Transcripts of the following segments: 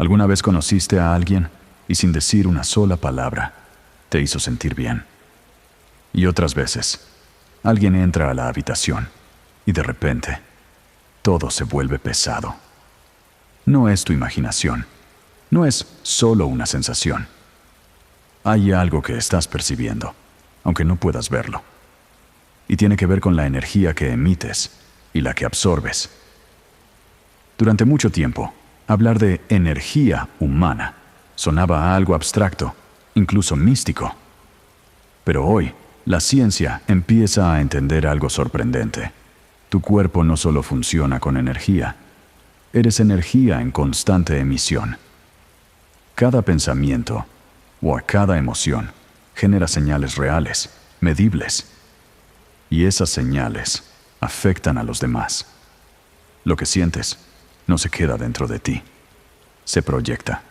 ¿Alguna vez conociste a alguien y sin decir una sola palabra te hizo sentir bien? Y otras veces, alguien entra a la habitación y de repente todo se vuelve pesado. No es tu imaginación, no es solo una sensación. Hay algo que estás percibiendo, aunque no puedas verlo. Y tiene que ver con la energía que emites y la que absorbes. Durante mucho tiempo, hablar de energía humana sonaba a algo abstracto, incluso místico. Pero hoy, la ciencia empieza a entender algo sorprendente. Tu cuerpo no solo funciona con energía, eres energía en constante emisión. Cada pensamiento o a cada emoción genera señales reales, medibles. Y esas señales afectan a los demás. Lo que sientes no se queda dentro de ti, se proyecta.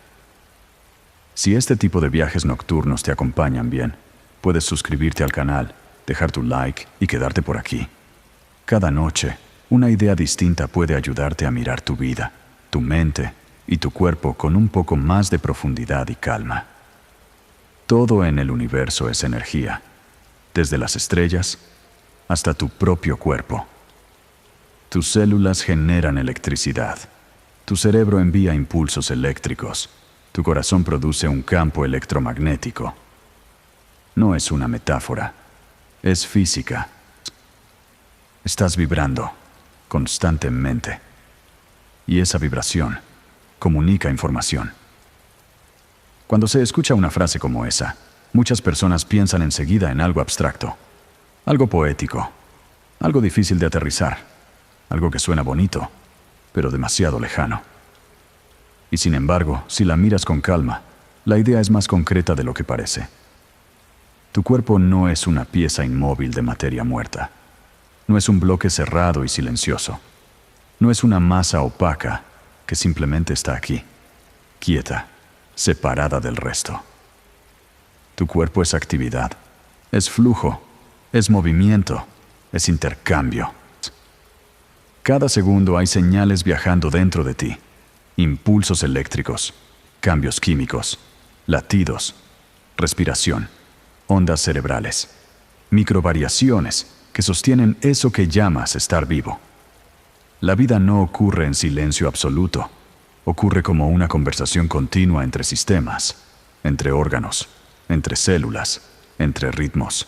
Si este tipo de viajes nocturnos te acompañan bien, puedes suscribirte al canal, dejar tu like y quedarte por aquí. Cada noche, una idea distinta puede ayudarte a mirar tu vida, tu mente y tu cuerpo con un poco más de profundidad y calma. Todo en el universo es energía, desde las estrellas hasta tu propio cuerpo. Tus células generan electricidad, tu cerebro envía impulsos eléctricos, tu corazón produce un campo electromagnético. No es una metáfora, es física. Estás vibrando constantemente y esa vibración comunica información. Cuando se escucha una frase como esa, muchas personas piensan enseguida en algo abstracto, algo poético, algo difícil de aterrizar, algo que suena bonito, pero demasiado lejano. Y sin embargo, si la miras con calma, la idea es más concreta de lo que parece. Tu cuerpo no es una pieza inmóvil de materia muerta. No es un bloque cerrado y silencioso. No es una masa opaca que simplemente está aquí, quieta, separada del resto. Tu cuerpo es actividad, es flujo, es movimiento, es intercambio. Cada segundo hay señales viajando dentro de ti, impulsos eléctricos, cambios químicos, latidos, respiración, ondas cerebrales, microvariaciones que sostienen eso que llamas estar vivo. La vida no ocurre en silencio absoluto, ocurre como una conversación continua entre sistemas, entre órganos, entre células, entre ritmos.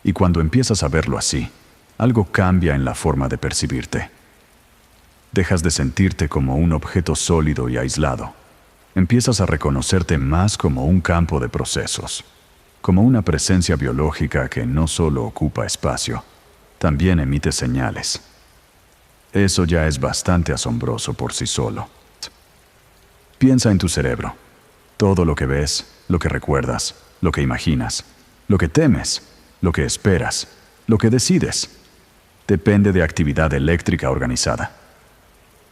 Y cuando empiezas a verlo así, algo cambia en la forma de percibirte. Dejas de sentirte como un objeto sólido y aislado. Empiezas a reconocerte más como un campo de procesos, como una presencia biológica que no solo ocupa espacio, también emite señales. Eso ya es bastante asombroso por sí solo. Piensa en tu cerebro. Todo lo que ves, lo que recuerdas, lo que imaginas, lo que temes, lo que esperas, lo que decides, depende de actividad eléctrica organizada.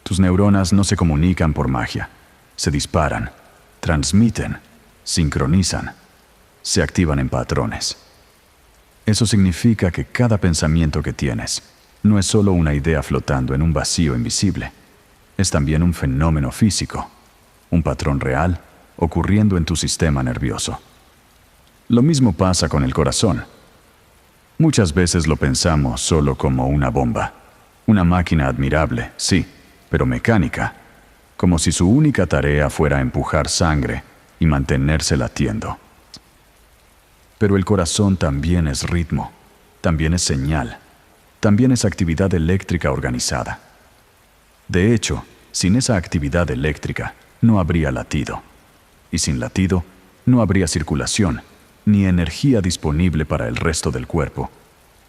Tus neuronas no se comunican por magia, se disparan, transmiten, sincronizan, se activan en patrones. Eso significa que cada pensamiento que tienes no es solo una idea flotando en un vacío invisible, es también un fenómeno físico, un patrón real ocurriendo en tu sistema nervioso. Lo mismo pasa con el corazón. Muchas veces lo pensamos solo como una bomba, una máquina admirable, sí, pero mecánica, como si su única tarea fuera empujar sangre y mantenerse latiendo. Pero el corazón también es ritmo, también es señal, también es actividad eléctrica organizada. De hecho, sin esa actividad eléctrica no habría latido, y sin latido no habría circulación, ni energía disponible para el resto del cuerpo,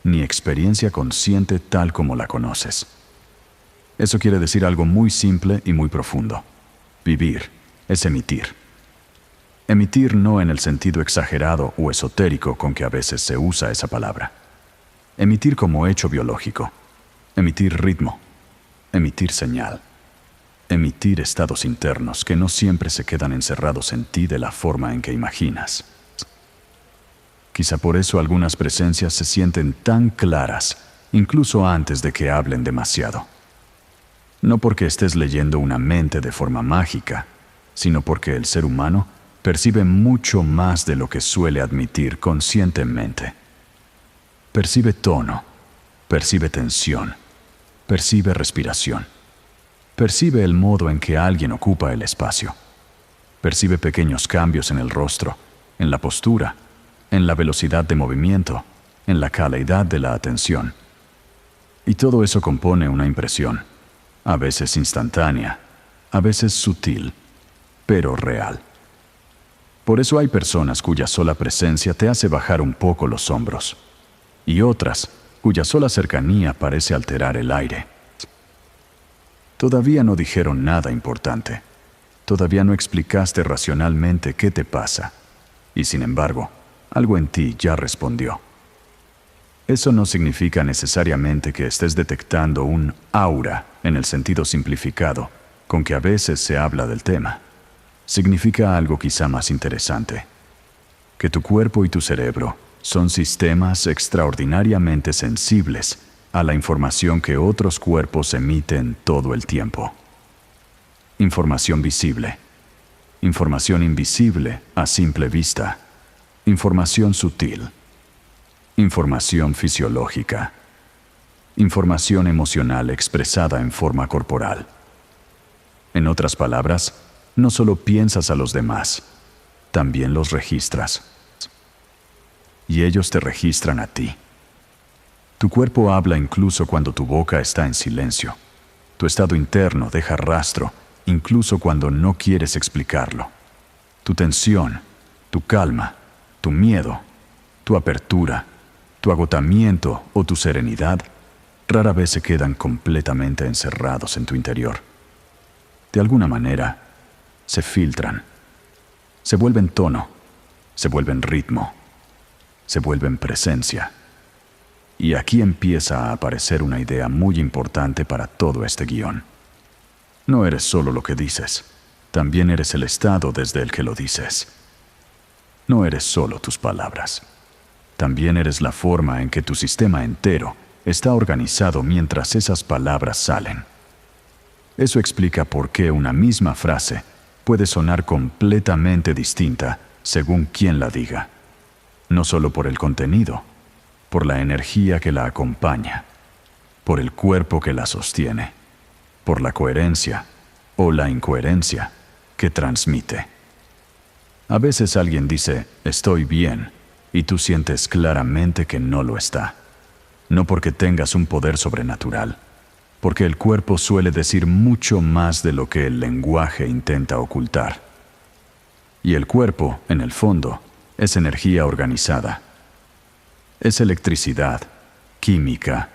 ni experiencia consciente tal como la conoces. Eso quiere decir algo muy simple y muy profundo. Vivir es emitir. Emitir no en el sentido exagerado o esotérico con que a veces se usa esa palabra. Emitir como hecho biológico. Emitir ritmo. Emitir señal. Emitir estados internos que no siempre se quedan encerrados en ti de la forma en que imaginas. Quizá por eso algunas presencias se sienten tan claras, incluso antes de que hablen demasiado. No porque estés leyendo una mente de forma mágica, sino porque el ser humano percibe mucho más de lo que suele admitir conscientemente. Percibe tono, percibe tensión, percibe respiración, percibe el modo en que alguien ocupa el espacio, percibe pequeños cambios en el rostro, en la postura, en la velocidad de movimiento, en la calidad de la atención. Y todo eso compone una impresión, a veces instantánea, a veces sutil, pero real. Por eso hay personas cuya sola presencia te hace bajar un poco los hombros, y otras cuya sola cercanía parece alterar el aire. Todavía no dijeron nada importante, todavía no explicaste racionalmente qué te pasa, y sin embargo, algo en ti ya respondió. Eso no significa necesariamente que estés detectando un aura en el sentido simplificado con que a veces se habla del tema. Significa algo quizá más interesante, que tu cuerpo y tu cerebro son sistemas extraordinariamente sensibles a la información que otros cuerpos emiten todo el tiempo. Información visible, información invisible a simple vista, información sutil, información fisiológica, información emocional expresada en forma corporal. En otras palabras, no solo piensas a los demás, también los registras. Y ellos te registran a ti. Tu cuerpo habla incluso cuando tu boca está en silencio. Tu estado interno deja rastro incluso cuando no quieres explicarlo. Tu tensión, tu calma, tu miedo, tu apertura, tu agotamiento o tu serenidad rara vez se quedan completamente encerrados en tu interior. De alguna manera, se filtran, se vuelven tono, se vuelven ritmo, se vuelven presencia. Y aquí empieza a aparecer una idea muy importante para todo este guión. No eres solo lo que dices, también eres el estado desde el que lo dices. No eres solo tus palabras, también eres la forma en que tu sistema entero está organizado mientras esas palabras salen. Eso explica por qué una misma frase puede sonar completamente distinta según quien la diga. No solo por el contenido, por la energía que la acompaña, por el cuerpo que la sostiene, por la coherencia o la incoherencia que transmite. A veces alguien dice, estoy bien, y tú sientes claramente que no lo está. No porque tengas un poder sobrenatural, porque el cuerpo suele decir mucho más de lo que el lenguaje intenta ocultar. Y el cuerpo, en el fondo, es energía organizada. Es electricidad, química,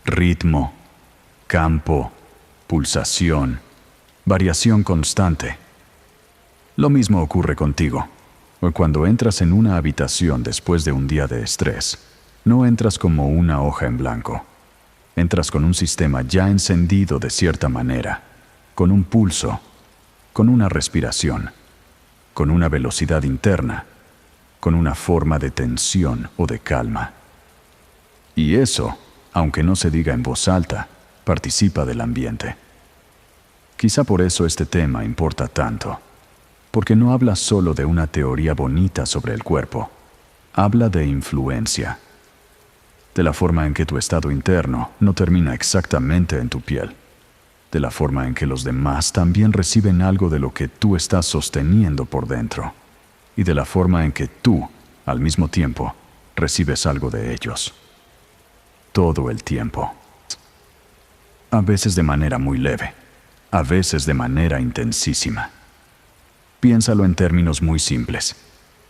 ritmo, campo, pulsación, variación constante. Lo mismo ocurre contigo. Cuando entras en una habitación después de un día de estrés, no entras como una hoja en blanco. Entras con un sistema ya encendido de cierta manera, con un pulso, con una respiración, con una velocidad interna, con una forma de tensión o de calma. Y eso, aunque no se diga en voz alta, participa del ambiente. Quizá por eso este tema importa tanto, porque no habla solo de una teoría bonita sobre el cuerpo, habla de influencia, de la forma en que tu estado interno no termina exactamente en tu piel, de la forma en que los demás también reciben algo de lo que tú estás sosteniendo por dentro, y de la forma en que tú, al mismo tiempo, recibes algo de ellos. Todo el tiempo. A veces de manera muy leve, a veces de manera intensísima. Piénsalo en términos muy simples.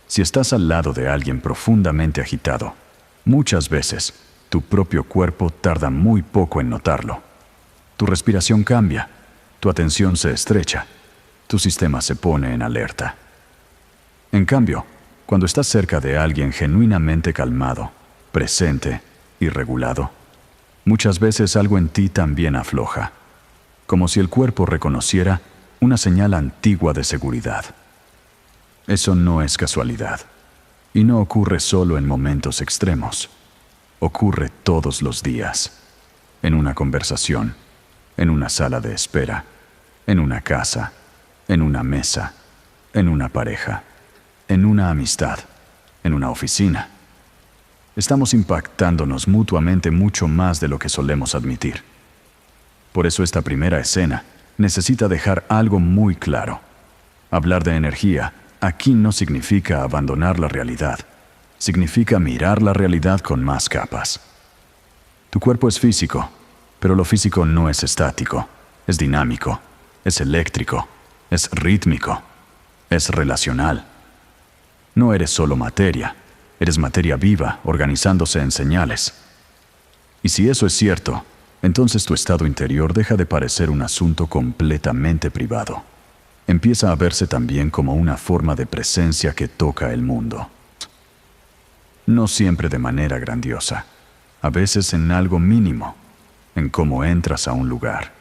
Si estás al lado de alguien profundamente agitado, muchas veces tu propio cuerpo tarda muy poco en notarlo. Tu respiración cambia, tu atención se estrecha, tu sistema se pone en alerta. En cambio, cuando estás cerca de alguien genuinamente calmado, presente y regulado, muchas veces algo en ti también afloja, como si el cuerpo reconociera una señal antigua de seguridad. Eso no es casualidad, y no ocurre solo en momentos extremos. Ocurre todos los días, en una conversación, en una sala de espera, en una casa, en una mesa, en una pareja, en una amistad, en una oficina. Estamos impactándonos mutuamente mucho más de lo que solemos admitir. Por eso esta primera escena necesita dejar algo muy claro. Hablar de energía aquí no significa abandonar la realidad. Significa mirar la realidad con más capas. Tu cuerpo es físico, pero lo físico no es estático, es dinámico, es eléctrico, es rítmico, es relacional. No eres solo materia, eres materia viva organizándose en señales. Y si eso es cierto, entonces tu estado interior deja de parecer un asunto completamente privado. Empieza a verse también como una forma de presencia que toca el mundo. No siempre de manera grandiosa, a veces en algo mínimo, en cómo entras a un lugar,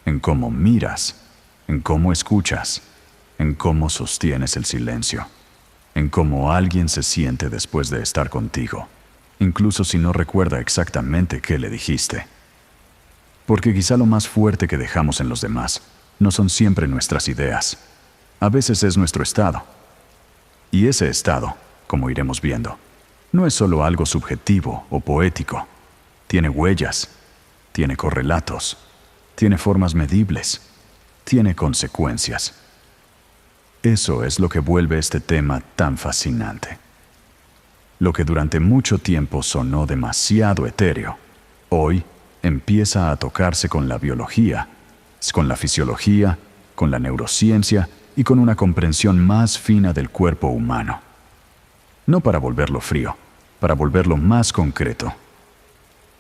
en cómo miras, en cómo escuchas, en cómo sostienes el silencio, en cómo alguien se siente después de estar contigo, incluso si no recuerda exactamente qué le dijiste. Porque quizá lo más fuerte que dejamos en los demás no son siempre nuestras ideas, a veces es nuestro estado. Y ese estado, como iremos viendo, no es solo algo subjetivo o poético. Tiene huellas, tiene correlatos, tiene formas medibles, tiene consecuencias. Eso es lo que vuelve este tema tan fascinante. Lo que durante mucho tiempo sonó demasiado etéreo, hoy empieza a tocarse con la biología, con la fisiología, con la neurociencia y con una comprensión más fina del cuerpo humano. No para volverlo frío, para volverlo más concreto.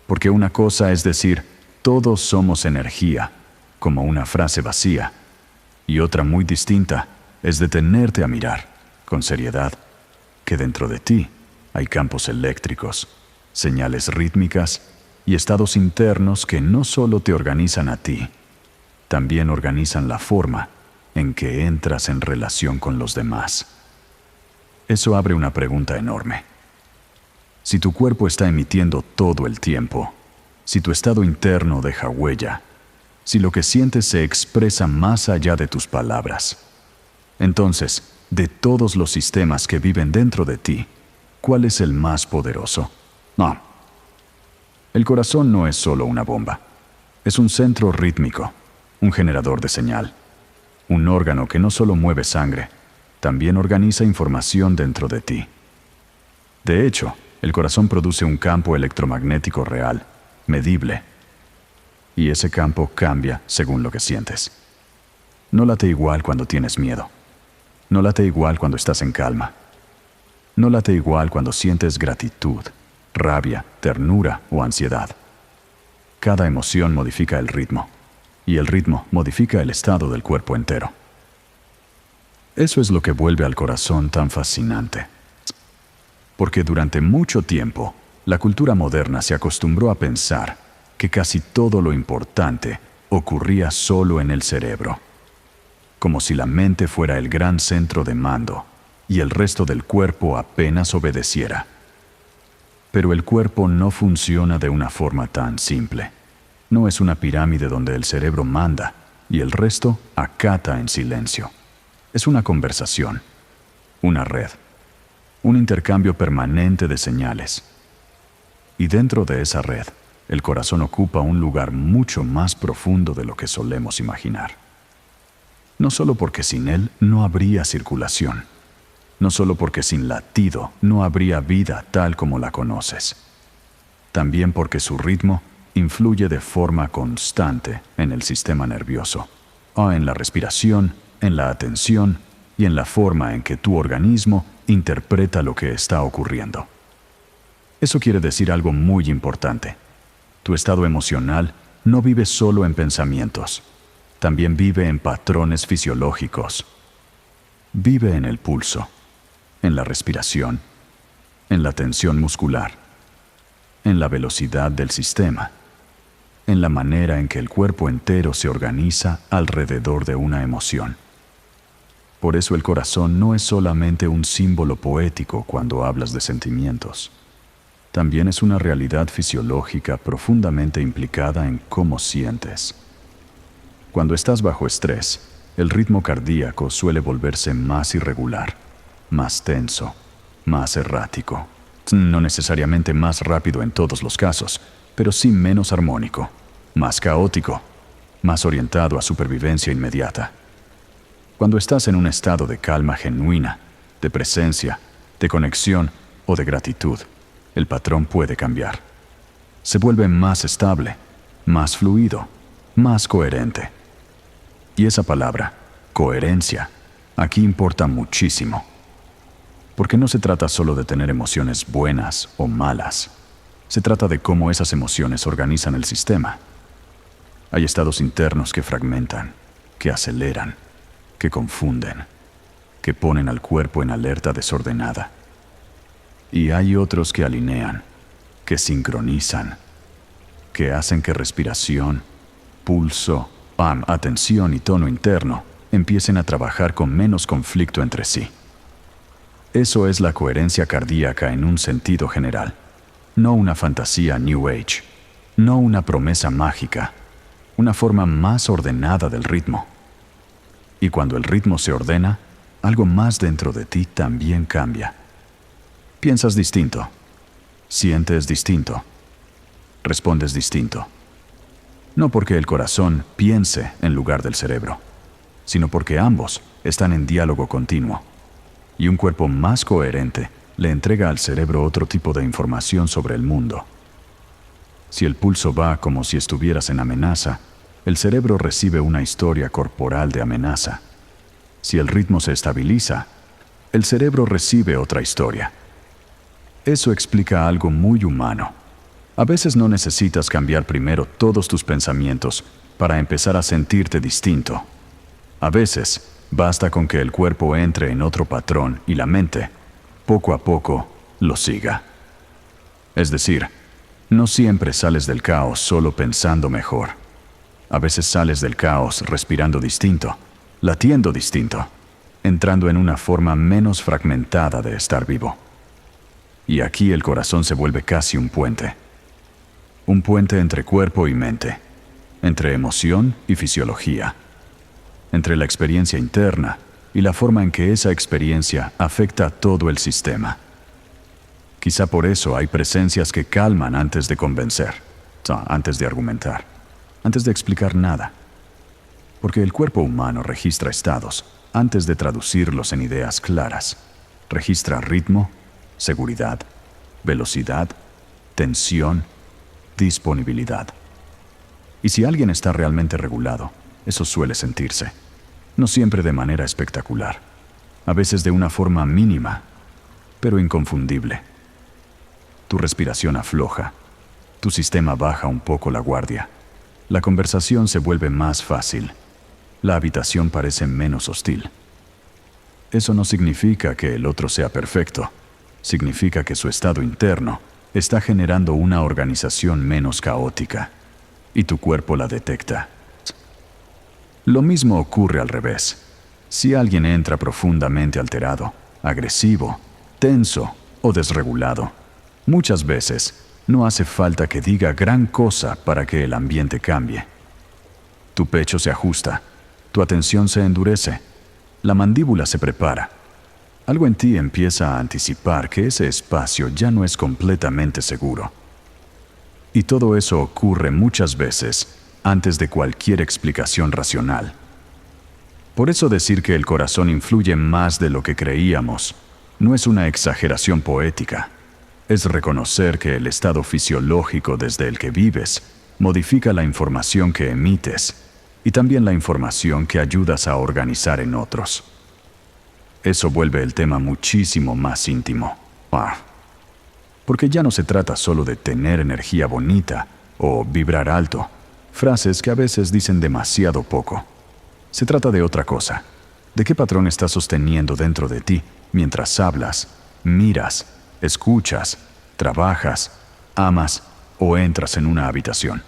Porque una cosa es decir, todos somos energía, como una frase vacía, y otra muy distinta es detenerte a mirar, con seriedad, que dentro de ti hay campos eléctricos, señales rítmicas y estados internos que no solo te organizan a ti, también organizan la forma en que entras en relación con los demás. Eso abre una pregunta enorme. Si tu cuerpo está emitiendo todo el tiempo, si tu estado interno deja huella, si lo que sientes se expresa más allá de tus palabras, entonces, de todos los sistemas que viven dentro de ti, ¿cuál es el más poderoso? No. El corazón no es solo una bomba. Es un centro rítmico, un generador de señal, un órgano que no solo mueve sangre, también organiza información dentro de ti. De hecho, el corazón produce un campo electromagnético real, medible, y ese campo cambia según lo que sientes. No late igual cuando tienes miedo. No late igual cuando estás en calma. No late igual cuando sientes gratitud, rabia, ternura o ansiedad. Cada emoción modifica el ritmo, y el ritmo modifica el estado del cuerpo entero. Eso es lo que vuelve al corazón tan fascinante. Porque durante mucho tiempo, la cultura moderna se acostumbró a pensar que casi todo lo importante ocurría solo en el cerebro, como si la mente fuera el gran centro de mando y el resto del cuerpo apenas obedeciera. Pero el cuerpo no funciona de una forma tan simple. No es una pirámide donde el cerebro manda y el resto acata en silencio. Es una conversación, una red, un intercambio permanente de señales. Y dentro de esa red, el corazón ocupa un lugar mucho más profundo de lo que solemos imaginar. No solo porque sin él no habría circulación, no solo porque sin latido no habría vida tal como la conoces, también porque su ritmo influye de forma constante en el sistema nervioso, o en la respiración, en la atención y en la forma en que tu organismo interpreta lo que está ocurriendo. Eso quiere decir algo muy importante. Tu estado emocional no vive solo en pensamientos, también vive en patrones fisiológicos. Vive en el pulso, en la respiración, en la tensión muscular, en la velocidad del sistema, en la manera en que el cuerpo entero se organiza alrededor de una emoción. Por eso el corazón no es solamente un símbolo poético cuando hablas de sentimientos. También es una realidad fisiológica profundamente implicada en cómo sientes. Cuando estás bajo estrés, el ritmo cardíaco suele volverse más irregular, más tenso, más errático. No necesariamente más rápido en todos los casos, pero sí menos armónico, más caótico, más orientado a supervivencia inmediata. Cuando estás en un estado de calma genuina, de presencia, de conexión o de gratitud, el patrón puede cambiar. Se vuelve más estable, más fluido, más coherente. Y esa palabra, coherencia, aquí importa muchísimo. Porque no se trata solo de tener emociones buenas o malas. Se trata de cómo esas emociones organizan el sistema. Hay estados internos que fragmentan, que aceleran, que confunden, que ponen al cuerpo en alerta desordenada. Y hay otros que alinean, que sincronizan, que hacen que respiración, pulso, atención y tono interno empiecen a trabajar con menos conflicto entre sí. Eso es la coherencia cardíaca en un sentido general, no una fantasía New Age, no una promesa mágica, una forma más ordenada del ritmo. Y cuando el ritmo se ordena, algo más dentro de ti también cambia. Piensas distinto, sientes distinto, respondes distinto. No porque el corazón piense en lugar del cerebro, sino porque ambos están en diálogo continuo. Y un cuerpo más coherente le entrega al cerebro otro tipo de información sobre el mundo. Si el pulso va como si estuvieras en amenaza, el cerebro recibe una historia corporal de amenaza. Si el ritmo se estabiliza, el cerebro recibe otra historia. Eso explica algo muy humano. A veces no necesitas cambiar primero todos tus pensamientos para empezar a sentirte distinto. A veces, basta con que el cuerpo entre en otro patrón y la mente, poco a poco, lo siga. Es decir, no siempre sales del caos solo pensando mejor. A veces sales del caos respirando distinto, latiendo distinto, entrando en una forma menos fragmentada de estar vivo. Y aquí el corazón se vuelve casi un puente. Un puente entre cuerpo y mente, entre emoción y fisiología, entre la experiencia interna y la forma en que esa experiencia afecta a todo el sistema. Quizá por eso hay presencias que calman antes de convencer, antes de argumentar, antes de explicar nada. Porque el cuerpo humano registra estados antes de traducirlos en ideas claras. Registra ritmo, seguridad, velocidad, tensión, disponibilidad. Y si alguien está realmente regulado, eso suele sentirse. No siempre de manera espectacular, a veces de una forma mínima, pero inconfundible. Tu respiración afloja, tu sistema baja un poco la guardia, la conversación se vuelve más fácil, la habitación parece menos hostil. Eso no significa que el otro sea perfecto, significa que su estado interno está generando una organización menos caótica, y tu cuerpo la detecta. Lo mismo ocurre al revés. Si alguien entra profundamente alterado, agresivo, tenso o desregulado, muchas veces no hace falta que diga gran cosa para que el ambiente cambie. Tu pecho se ajusta, tu atención se endurece, la mandíbula se prepara. Algo en ti empieza a anticipar que ese espacio ya no es completamente seguro. Y todo eso ocurre muchas veces antes de cualquier explicación racional. Por eso decir que el corazón influye más de lo que creíamos no es una exageración poética. Es reconocer que el estado fisiológico desde el que vives modifica la información que emites y también la información que ayudas a organizar en otros. Eso vuelve el tema muchísimo más íntimo. Porque ya no se trata solo de tener energía bonita o vibrar alto, frases que a veces dicen demasiado poco. Se trata de otra cosa. ¿De qué patrón estás sosteniendo dentro de ti mientras hablas, miras, escuchas, trabajas, amas o entras en una habitación?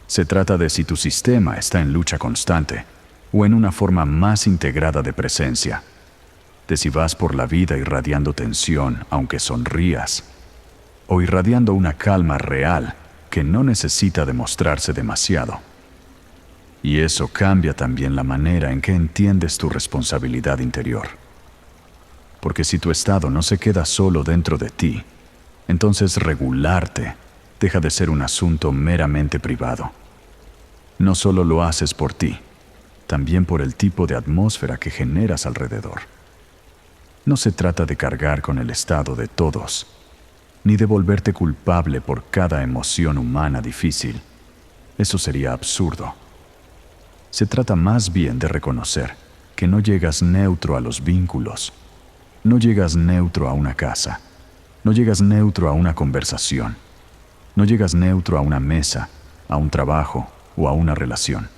Se trata de si tu sistema está en lucha constante o en una forma más integrada de presencia, de si vas por la vida irradiando tensión aunque sonrías, o irradiando una calma real que no necesita demostrarse demasiado. Y eso cambia también la manera en que entiendes tu responsabilidad interior. Porque si tu estado no se queda solo dentro de ti, entonces regularte deja de ser un asunto meramente privado. No solo lo haces por ti, también por el tipo de atmósfera que generas alrededor. No se trata de cargar con el estado de todos, ni de volverte culpable por cada emoción humana difícil. Eso sería absurdo. Se trata más bien de reconocer que no llegas neutro a los vínculos, no llegas neutro a una casa, no llegas neutro a una conversación, no llegas neutro a una mesa, a un trabajo o a una relación.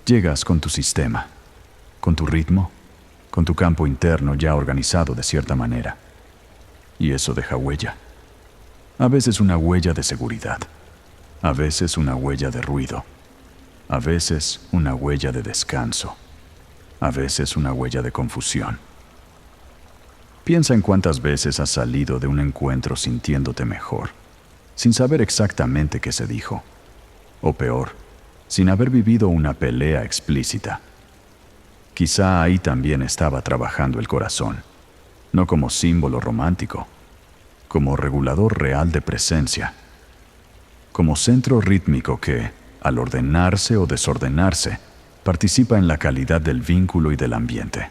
Llegas con tu sistema, con tu ritmo, con tu campo interno ya organizado de cierta manera. Y eso deja huella. A veces una huella de seguridad, a veces una huella de ruido, a veces una huella de descanso, a veces una huella de confusión. Piensa en cuántas veces has salido de un encuentro sintiéndote mejor, sin saber exactamente qué se dijo, o peor, sin haber vivido una pelea explícita. Quizá ahí también estaba trabajando el corazón, no como símbolo romántico, como regulador real de presencia, como centro rítmico que, al ordenarse o desordenarse, participa en la calidad del vínculo y del ambiente.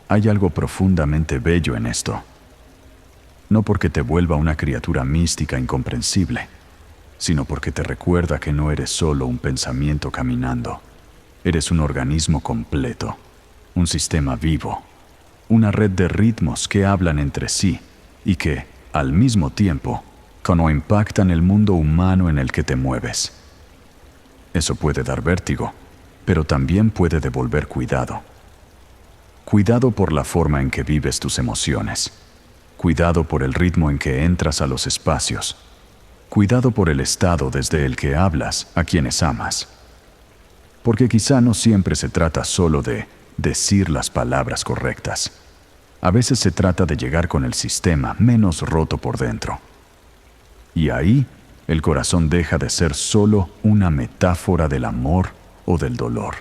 Hay algo profundamente bello en esto, no porque te vuelva una criatura mística incomprensible, sino porque te recuerda que no eres solo un pensamiento caminando. Eres un organismo completo, un sistema vivo, una red de ritmos que hablan entre sí y que, al mismo tiempo, impactan el mundo humano en el que te mueves. Eso puede dar vértigo, pero también puede devolver cuidado. Cuidado por la forma en que vives tus emociones. Cuidado por el ritmo en que entras a los espacios. Cuidado por el estado desde el que hablas a quienes amas. Porque quizá no siempre se trata solo de decir las palabras correctas. A veces se trata de llegar con el sistema menos roto por dentro. Y ahí, el corazón deja de ser solo una metáfora del amor o del dolor.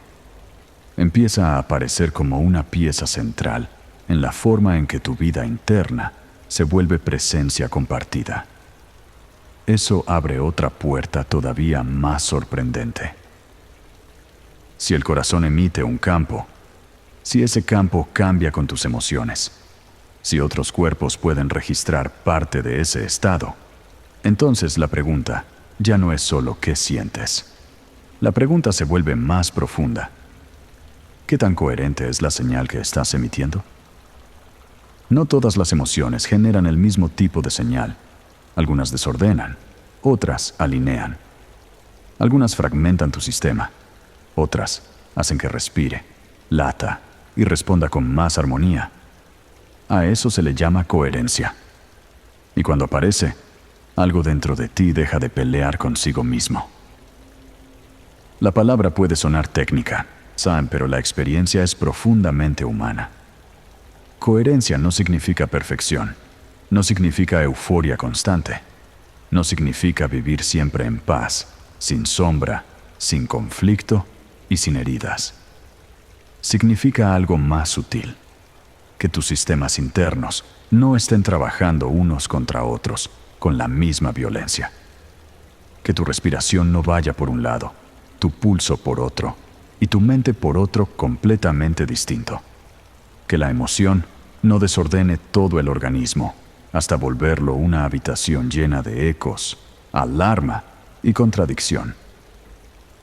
Empieza a aparecer como una pieza central en la forma en que tu vida interna se vuelve presencia compartida. Eso abre otra puerta todavía más sorprendente. Si el corazón emite un campo, si ese campo cambia con tus emociones, si otros cuerpos pueden registrar parte de ese estado, entonces la pregunta ya no es solo ¿qué sientes? La pregunta se vuelve más profunda. ¿Qué tan coherente es la señal que estás emitiendo? No todas las emociones generan el mismo tipo de señal. Algunas desordenan, otras alinean. Algunas fragmentan tu sistema, otras hacen que respire, lata y responda con más armonía. A eso se le llama coherencia. Y cuando aparece, algo dentro de ti deja de pelear consigo mismo. La palabra puede sonar técnica, pero la experiencia es profundamente humana. Coherencia no significa perfección, no significa euforia constante, no significa vivir siempre en paz, sin sombra, sin conflicto y sin heridas. Significa algo más sutil, que tus sistemas internos no estén trabajando unos contra otros con la misma violencia. Que tu respiración no vaya por un lado, tu pulso por otro y tu mente por otro completamente distinto. Que la emoción no desordene todo el organismo hasta volverlo una habitación llena de ecos, alarma y contradicción.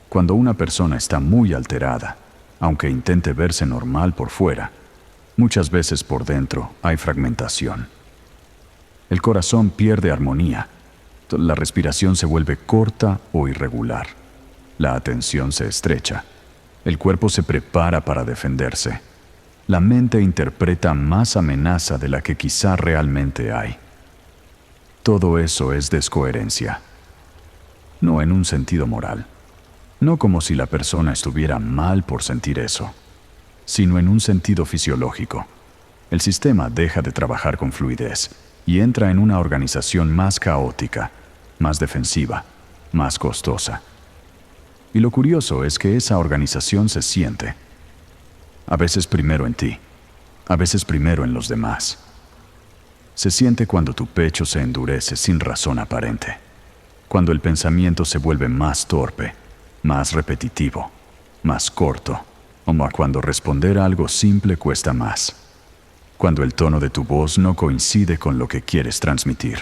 Cuando una persona está muy alterada, aunque intente verse normal por fuera, muchas veces por dentro hay fragmentación. El corazón pierde armonía, la respiración se vuelve corta o irregular, la atención se estrecha, el cuerpo se prepara para defenderse, la mente interpreta más amenaza de la que quizá realmente hay. Todo eso es descoherencia, no en un sentido moral, no como si la persona estuviera mal por sentir eso, sino en un sentido fisiológico. El sistema deja de trabajar con fluidez y entra en una organización más caótica, más defensiva, más costosa. Y lo curioso es que esa organización se siente. A veces primero en ti, a veces primero en los demás. Se siente cuando tu pecho se endurece sin razón aparente, cuando el pensamiento se vuelve más torpe, más repetitivo, más corto, o cuando responder a algo simple cuesta más, cuando el tono de tu voz no coincide con lo que quieres transmitir,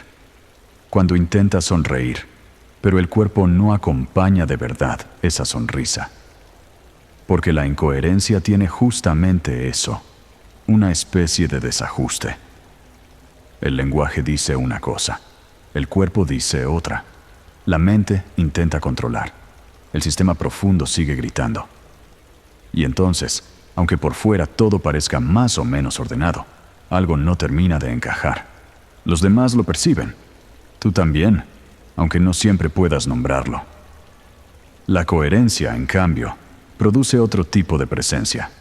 cuando intentas sonreír, pero el cuerpo no acompaña de verdad esa sonrisa. Porque la incoherencia tiene justamente eso, una especie de desajuste. El lenguaje dice una cosa, el cuerpo dice otra. La mente intenta controlar, el sistema profundo sigue gritando. Y entonces, aunque por fuera todo parezca más o menos ordenado, algo no termina de encajar. Los demás lo perciben, tú también, aunque no siempre puedas nombrarlo. La coherencia, en cambio, produce otro tipo de presencia.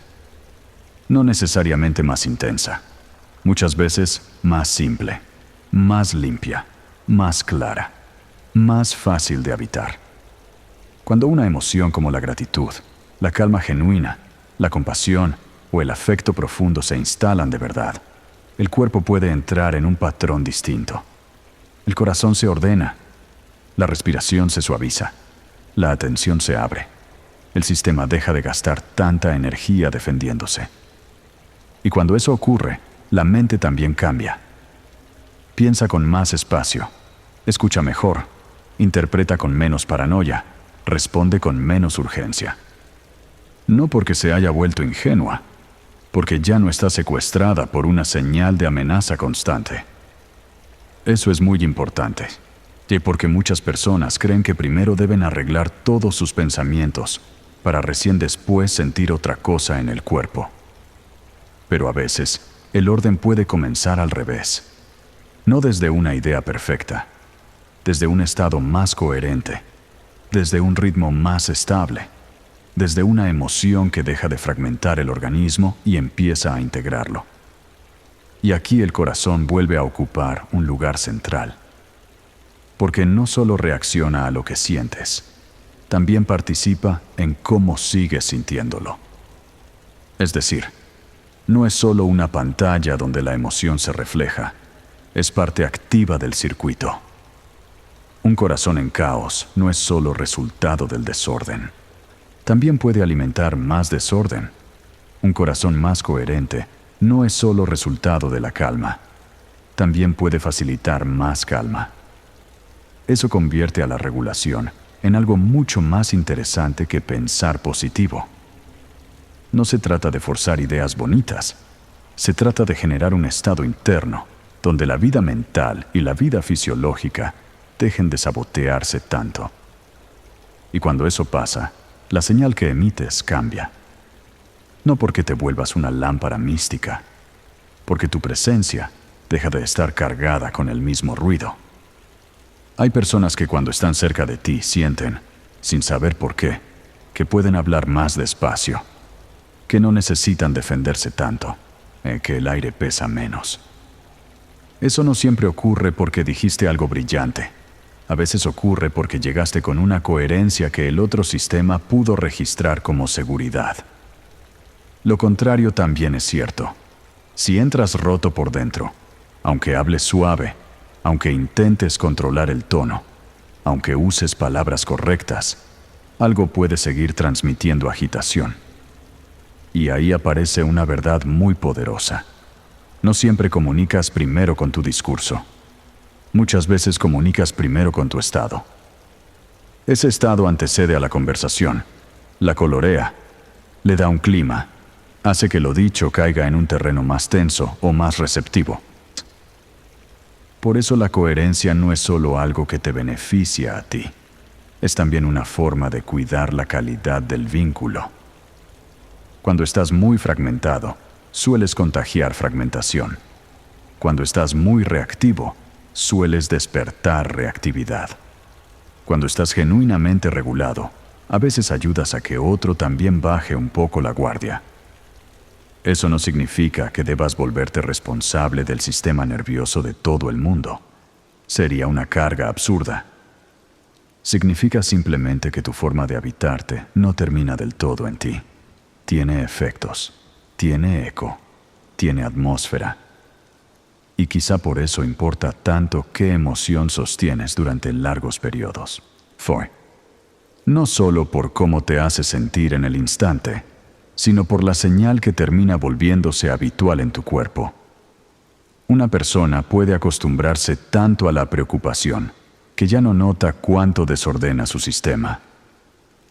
No necesariamente más intensa, muchas veces más simple, más limpia, más clara, más fácil de habitar. Cuando una emoción como la gratitud, la calma genuina, la compasión o el afecto profundo se instalan de verdad, el cuerpo puede entrar en un patrón distinto. El corazón se ordena, la respiración se suaviza, la atención se abre. El sistema deja de gastar tanta energía defendiéndose. Y cuando eso ocurre, la mente también cambia. Piensa con más espacio, escucha mejor, interpreta con menos paranoia, responde con menos urgencia. No porque se haya vuelto ingenua, porque ya no está secuestrada por una señal de amenaza constante. Eso es muy importante, y porque muchas personas creen que primero deben arreglar todos sus pensamientos para recién después sentir otra cosa en el cuerpo. Pero a veces, el orden puede comenzar al revés. No desde una idea perfecta, desde un estado más coherente, desde un ritmo más estable, desde una emoción que deja de fragmentar el organismo y empieza a integrarlo. Y aquí el corazón vuelve a ocupar un lugar central. Porque no solo reacciona a lo que sientes, también participa en cómo sigues sintiéndolo. Es decir, no es solo una pantalla donde la emoción se refleja, es parte activa del circuito. Un corazón en caos no es solo resultado del desorden. También puede alimentar más desorden. Un corazón más coherente no es solo resultado de la calma. También puede facilitar más calma. Eso convierte a la regulación en algo mucho más interesante que pensar positivo. No se trata de forzar ideas bonitas. Se trata de generar un estado interno donde la vida mental y la vida fisiológica dejen de sabotearse tanto. Y cuando eso pasa, la señal que emites cambia. No porque te vuelvas una lámpara mística, porque tu presencia deja de estar cargada con el mismo ruido. Hay personas que cuando están cerca de ti sienten, sin saber por qué, que pueden hablar más despacio, que no necesitan defenderse tanto, que el aire pesa menos. Eso no siempre ocurre porque dijiste algo brillante. A veces ocurre porque llegaste con una coherencia que el otro sistema pudo registrar como seguridad. Lo contrario también es cierto. Si entras roto por dentro, aunque hables suave, aunque intentes controlar el tono, aunque uses palabras correctas, algo puede seguir transmitiendo agitación. Y ahí aparece una verdad muy poderosa. No siempre comunicas primero con tu discurso. Muchas veces comunicas primero con tu estado. Ese estado antecede a la conversación, la colorea, le da un clima, hace que lo dicho caiga en un terreno más tenso o más receptivo. Por eso la coherencia no es solo algo que te beneficia a ti, es también una forma de cuidar la calidad del vínculo. Cuando estás muy fragmentado, sueles contagiar fragmentación. Cuando estás muy reactivo, sueles despertar reactividad. Cuando estás genuinamente regulado, a veces ayudas a que otro también baje un poco la guardia. Eso no significa que debas volverte responsable del sistema nervioso de todo el mundo. Sería una carga absurda. significa simplemente que tu forma de habitarte no termina del todo en ti. Tiene efectos, tiene eco, tiene atmósfera. Y quizá por eso importa tanto qué emoción sostienes durante largos periodos. No solo por cómo te hace sentir en el instante, sino por la señal que termina volviéndose habitual en tu cuerpo. Una persona puede acostumbrarse tanto a la preocupación que ya no nota cuánto desordena su sistema.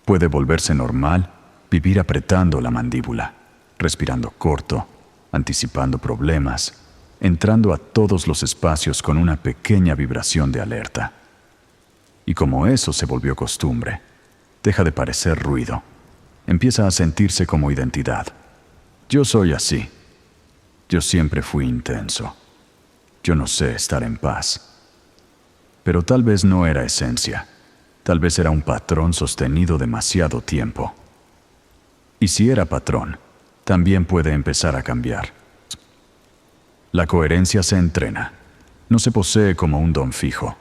Puede volverse normal vivir apretando la mandíbula, respirando corto, anticipando problemas, entrando a todos los espacios con una pequeña vibración de alerta. Y como eso se volvió costumbre, deja de parecer ruido. Empieza a sentirse como identidad. Yo soy así. Yo siempre fui intenso. Yo no sé estar en paz. Pero tal vez no era esencia. Tal vez era un patrón sostenido demasiado tiempo. Y si era patrón, también puede empezar a cambiar. La coherencia se entrena. No se posee como un don fijo.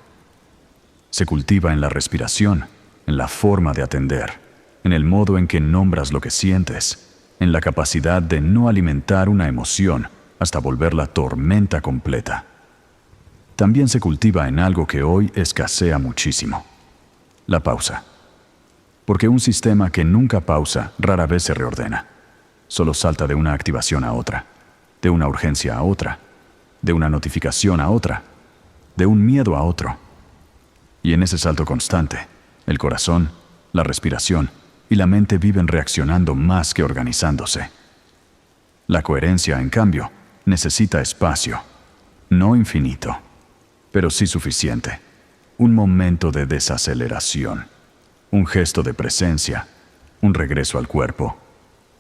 Se cultiva en la respiración, en la forma de atender, en el modo en que nombras lo que sientes, en la capacidad de no alimentar una emoción hasta volverla tormenta completa. También se cultiva en algo que hoy escasea muchísimo: la pausa. Porque un sistema que nunca pausa rara vez se reordena. Solo salta de una activación a otra, de una urgencia a otra, de una notificación a otra, de un miedo a otro. Y en ese salto constante, el corazón, la respiración y la mente viven reaccionando más que organizándose. La coherencia, en cambio, necesita espacio, no infinito, pero sí suficiente. Un momento de desaceleración, un gesto de presencia, un regreso al cuerpo,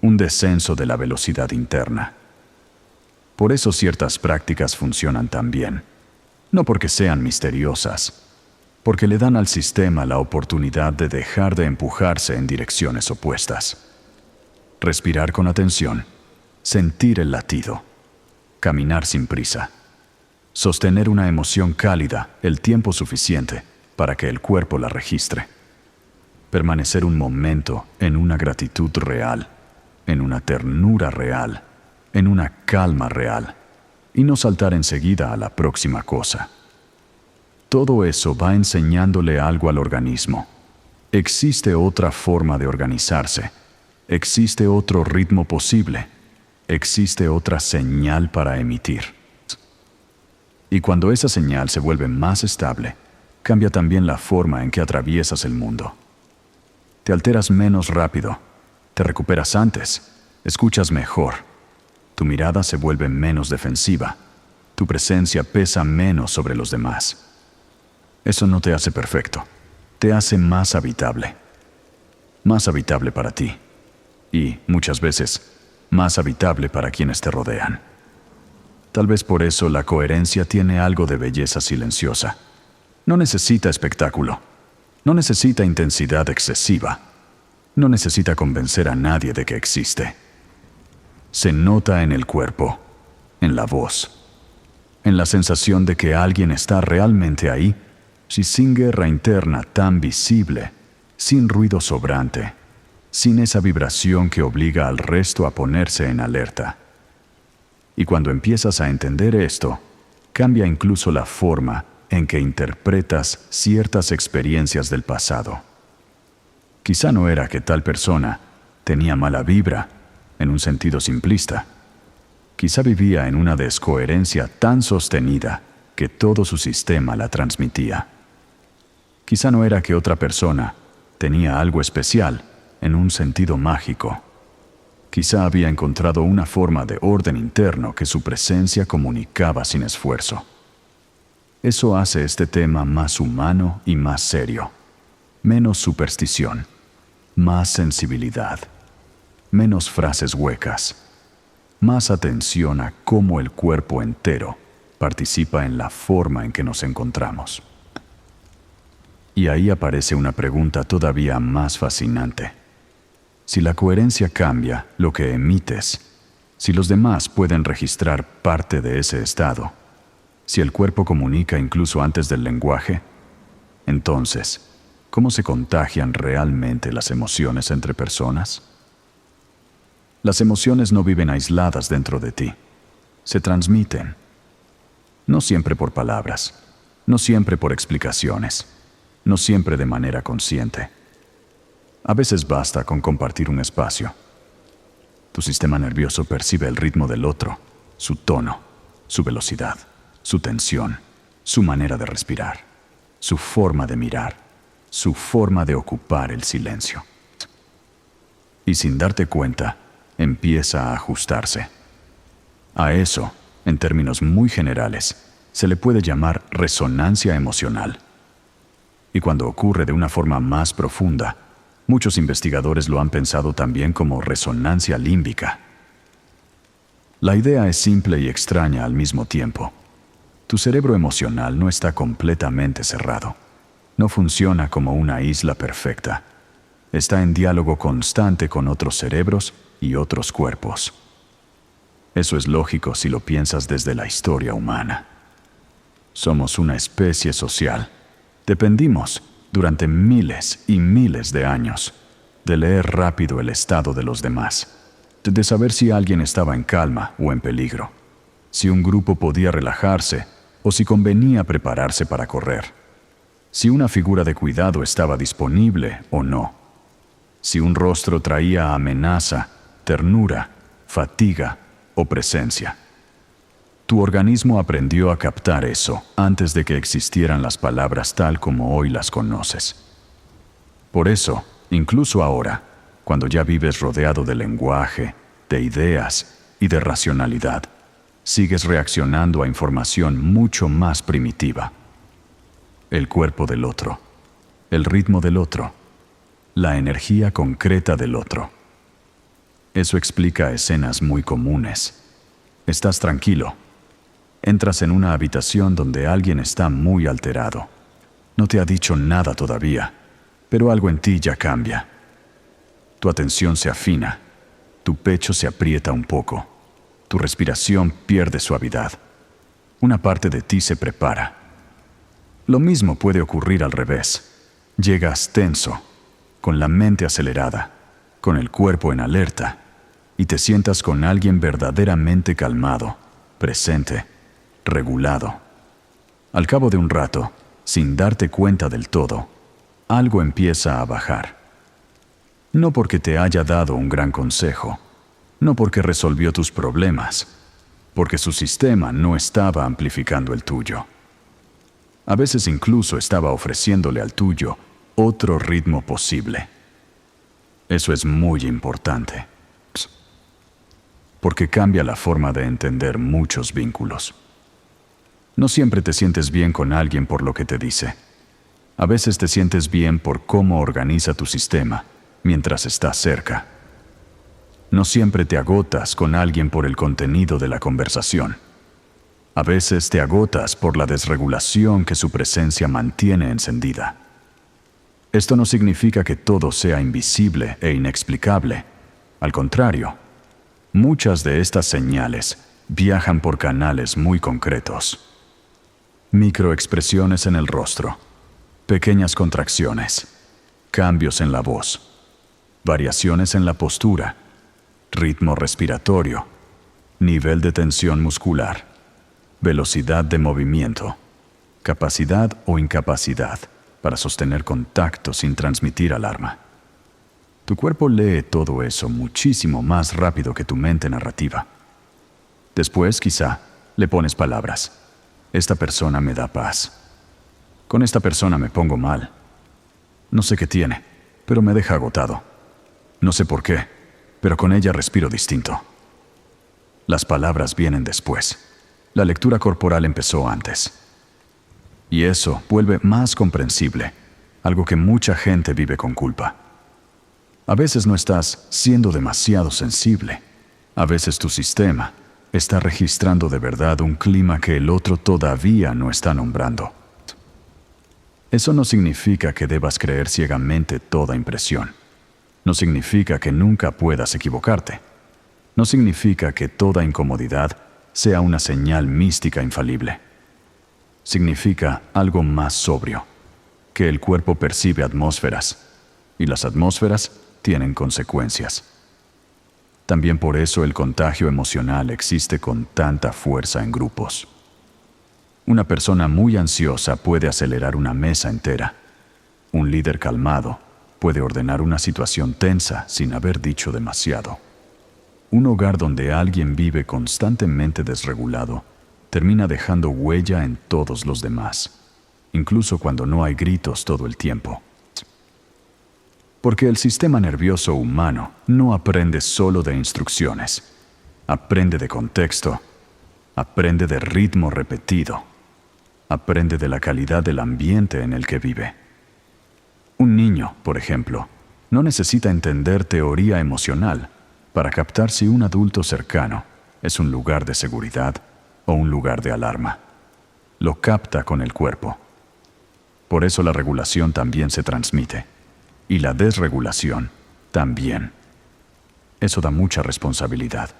un descenso de la velocidad interna. Por eso ciertas prácticas funcionan tan bien, no porque sean misteriosas, porque le dan al sistema la oportunidad de dejar de empujarse en direcciones opuestas. Respirar con atención, sentir el latido, caminar sin prisa, sostener una emoción cálida el tiempo suficiente para que el cuerpo la registre, permanecer un momento en una gratitud real, en una ternura real, en una calma real, y no saltar enseguida a la próxima cosa. Todo eso va enseñándole algo al organismo. Existe otra forma de organizarse, existe otro ritmo posible, existe otra señal para emitir. Y cuando esa señal se vuelve más estable, cambia también la forma en que atraviesas el mundo. Te alteras menos rápido, te recuperas antes, escuchas mejor, tu mirada se vuelve menos defensiva, tu presencia pesa menos sobre los demás. Eso no te hace perfecto, te hace más habitable para ti y, muchas veces, más habitable para quienes te rodean. Tal vez por eso la coherencia tiene algo de belleza silenciosa. No necesita espectáculo, no necesita intensidad excesiva, no necesita convencer a nadie de que existe. Se nota en el cuerpo, en la voz, en la sensación de que alguien está realmente ahí, sin guerra interna tan visible, sin ruido sobrante, sin esa vibración que obliga al resto a ponerse en alerta. Y cuando empiezas a entender esto, cambia incluso la forma en que interpretas ciertas experiencias del pasado. Quizá no era que tal persona tenía mala vibra, en un sentido simplista. Quizá vivía en una descoherencia tan sostenida que todo su sistema la transmitía. Quizá no era que otra persona tenía algo especial en un sentido mágico. Quizá había encontrado una forma de orden interno que su presencia comunicaba sin esfuerzo. Eso hace este tema más humano y más serio. Menos superstición, más sensibilidad, menos frases huecas, más atención a cómo el cuerpo entero participa en la forma en que nos encontramos. Y ahí aparece una pregunta todavía más fascinante. Si la coherencia cambia lo que emites, si los demás pueden registrar parte de ese estado, si el cuerpo comunica incluso antes del lenguaje, entonces, cómo se contagian realmente las emociones entre personas? Las emociones no viven aisladas dentro de ti. Se transmiten. No siempre por palabras, no siempre por explicaciones, no siempre de manera consciente. A veces basta con compartir un espacio. Tu sistema nervioso percibe el ritmo del otro, su tono, su velocidad, su tensión, su manera de respirar, su forma de mirar, su forma de ocupar el silencio. Y sin darte cuenta, empieza a ajustarse. A eso, en términos muy generales, se le puede llamar resonancia emocional. Y cuando ocurre de una forma más profunda, muchos investigadores lo han pensado también como resonancia límbica. La idea es simple y extraña al mismo tiempo. Tu cerebro emocional no está completamente cerrado. No funciona como una isla perfecta. Está en diálogo constante con otros cerebros y otros cuerpos. Eso es lógico si lo piensas desde la historia humana. Somos una especie social. Dependimos, durante miles y miles de años, de leer rápido el estado de los demás, de saber si alguien estaba en calma o en peligro, si un grupo podía relajarse o si convenía prepararse para correr, si una figura de cuidado estaba disponible o no, si un rostro traía amenaza, ternura, fatiga o presencia. Tu organismo aprendió a captar eso antes de que existieran las palabras tal como hoy las conoces. Por eso, incluso ahora, cuando ya vives rodeado de lenguaje, de ideas y de racionalidad, sigues reaccionando a información mucho más primitiva. El cuerpo del otro, el ritmo del otro, la energía concreta del otro. Eso explica escenas muy comunes. Estás tranquilo. Entras en una habitación donde alguien está muy alterado. No te ha dicho nada todavía, pero algo en ti ya cambia. Tu atención se afina, tu pecho se aprieta un poco, tu respiración pierde suavidad. Una parte de ti se prepara. Lo mismo puede ocurrir al revés. Llegas tenso, con la mente acelerada, con el cuerpo en alerta, y te sientas con alguien verdaderamente calmado, presente, regulado. Al cabo de un rato, sin darte cuenta del todo, algo empieza a bajar. No porque te haya dado un gran consejo, no porque resolvió tus problemas, porque su sistema no estaba amplificando el tuyo. A veces incluso estaba ofreciéndole al tuyo otro ritmo posible. Eso es muy importante, porque cambia la forma de entender muchos vínculos. No siempre te sientes bien con alguien por lo que te dice. A veces te sientes bien por cómo organiza tu sistema mientras estás cerca. No siempre te agotas con alguien por el contenido de la conversación. A veces te agotas por la desregulación que su presencia mantiene encendida. Esto no significa que todo sea invisible e inexplicable. Al contrario, muchas de estas señales viajan por canales muy concretos. Microexpresiones en el rostro, pequeñas contracciones, cambios en la voz, variaciones en la postura, ritmo respiratorio, nivel de tensión muscular, velocidad de movimiento, capacidad o incapacidad para sostener contacto sin transmitir alarma. Tu cuerpo lee todo eso muchísimo más rápido que tu mente narrativa. Después, quizá, le pones palabras. Esta persona me da paz. Con esta persona me pongo mal. No sé qué tiene, pero me deja agotado. No sé por qué, pero con ella respiro distinto. Las palabras vienen después. La lectura corporal empezó antes. Y eso vuelve más comprensible, algo que mucha gente vive con culpa. A veces no estás siendo demasiado sensible. A veces tu sistema está registrando de verdad un clima que el otro todavía no está nombrando. Eso no significa que debas creer ciegamente toda impresión. No significa que nunca puedas equivocarte. No significa que toda incomodidad sea una señal mística infalible. Significa algo más sobrio. que el cuerpo percibe atmósferas, y las atmósferas tienen consecuencias. También por eso el contagio emocional existe con tanta fuerza en grupos. Una persona muy ansiosa puede acelerar una mesa entera. Un líder calmado puede ordenar una situación tensa sin haber dicho demasiado. Un hogar donde alguien vive constantemente desregulado termina dejando huella en todos los demás, incluso cuando no hay gritos todo el tiempo. Porque el sistema nervioso humano no aprende solo de instrucciones, aprende de contexto, aprende de ritmo repetido, aprende de la calidad del ambiente en el que vive. Un niño, por ejemplo, no necesita entender teoría emocional para captar si un adulto cercano es un lugar de seguridad o un lugar de alarma. Lo capta con el cuerpo. Por eso la regulación también se transmite. Y la desregulación también. Eso da mucha responsabilidad,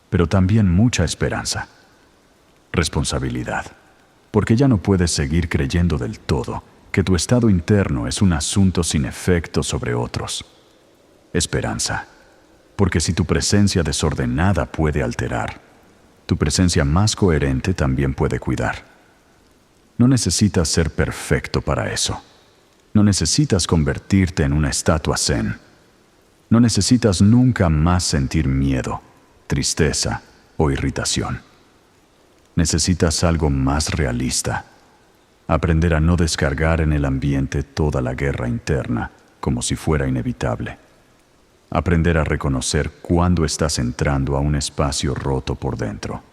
pero también mucha esperanza. Responsabilidad, porque ya no puedes seguir creyendo del todo que tu estado interno es un asunto sin efecto sobre otros. Esperanza, porque si tu presencia desordenada puede alterar, tu presencia más coherente también puede cuidar. No necesitas ser perfecto para eso. No necesitas convertirte en una estatua zen. No necesitas nunca más sentir miedo, tristeza o irritación. Necesitas algo más realista. Aprender a no descargar en el ambiente toda la guerra interna como si fuera inevitable. Aprender a reconocer cuándo estás entrando a un espacio roto por dentro.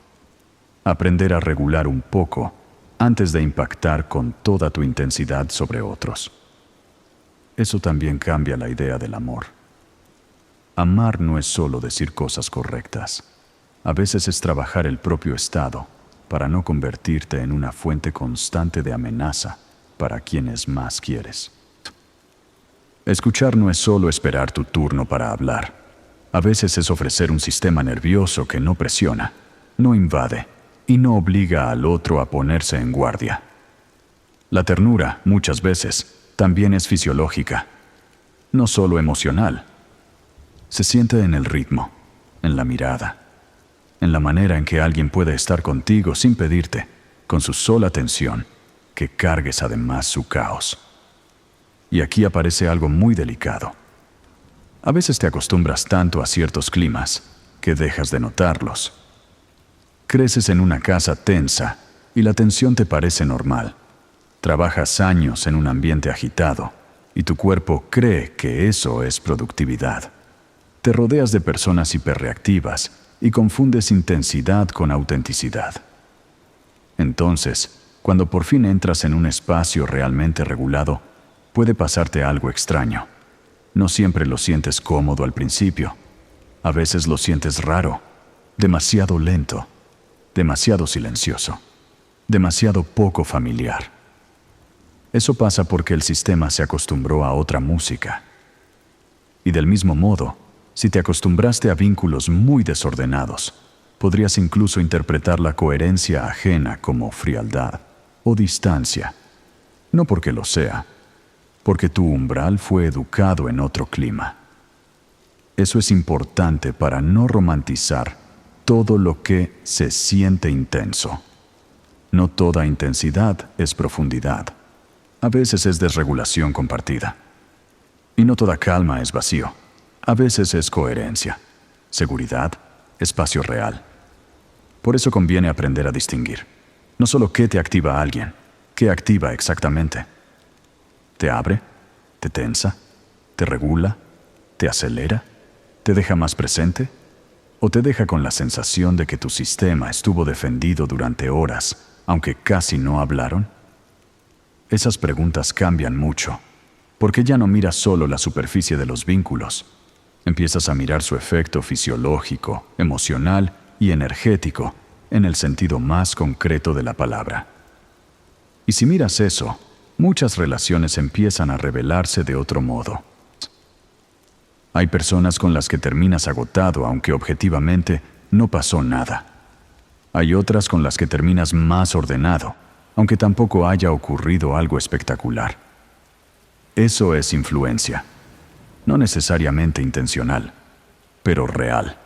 Aprender a regular un poco antes de impactar con toda tu intensidad sobre otros. Eso también cambia la idea del amor. Amar no es solo decir cosas correctas. A veces es trabajar el propio estado para no convertirte en una fuente constante de amenaza para quienes más quieres. Escuchar no es solo esperar tu turno para hablar. A veces es ofrecer un sistema nervioso que no presiona, no invade y no obliga al otro a ponerse en guardia. La ternura, muchas veces, también es fisiológica, no solo emocional. Se siente en el ritmo, en la mirada, en la manera en que alguien puede estar contigo sin pedirte, con su sola atención, que cargues además su caos. Y aquí aparece algo muy delicado. A veces te acostumbras tanto a ciertos climas que dejas de notarlos. Creces en una casa tensa y la tensión te parece normal. Trabajas años en un ambiente agitado y tu cuerpo cree que eso es productividad. Te rodeas de personas hiperreactivas y confundes intensidad con autenticidad. Entonces, cuando por fin entras en un espacio realmente regulado, puede pasarte algo extraño. No siempre lo sientes cómodo al principio. A veces lo sientes raro, demasiado lento, demasiado silencioso, demasiado poco familiar. Eso pasa porque el sistema se acostumbró a otra música. Y del mismo modo, si te acostumbraste a vínculos muy desordenados, podrías incluso interpretar la coherencia ajena como frialdad o distancia. No porque lo sea, porque tu umbral fue educado en otro clima. Eso es importante para no romantizar todo lo que se siente intenso. No toda intensidad es profundidad. A veces es desregulación compartida. Y no toda calma es vacío. A veces es coherencia, seguridad, espacio real. Por eso conviene aprender a distinguir. No solo qué te activa a alguien, qué activa exactamente. ¿Te abre? ¿Te tensa? ¿Te regula? ¿Te acelera? ¿Te deja más presente? ¿O te deja con la sensación de que tu sistema estuvo defendido durante horas, aunque casi no hablaron? Esas preguntas cambian mucho, porque ya no miras solo la superficie de los vínculos. Empiezas a mirar su efecto fisiológico, emocional y energético en el sentido más concreto de la palabra. Y si miras eso, muchas relaciones empiezan a revelarse de otro modo. Hay personas con las que terminas agotado, aunque objetivamente no pasó nada. Hay otras con las que terminas más ordenado, aunque tampoco haya ocurrido algo espectacular. Eso es influencia. No necesariamente intencional, pero real.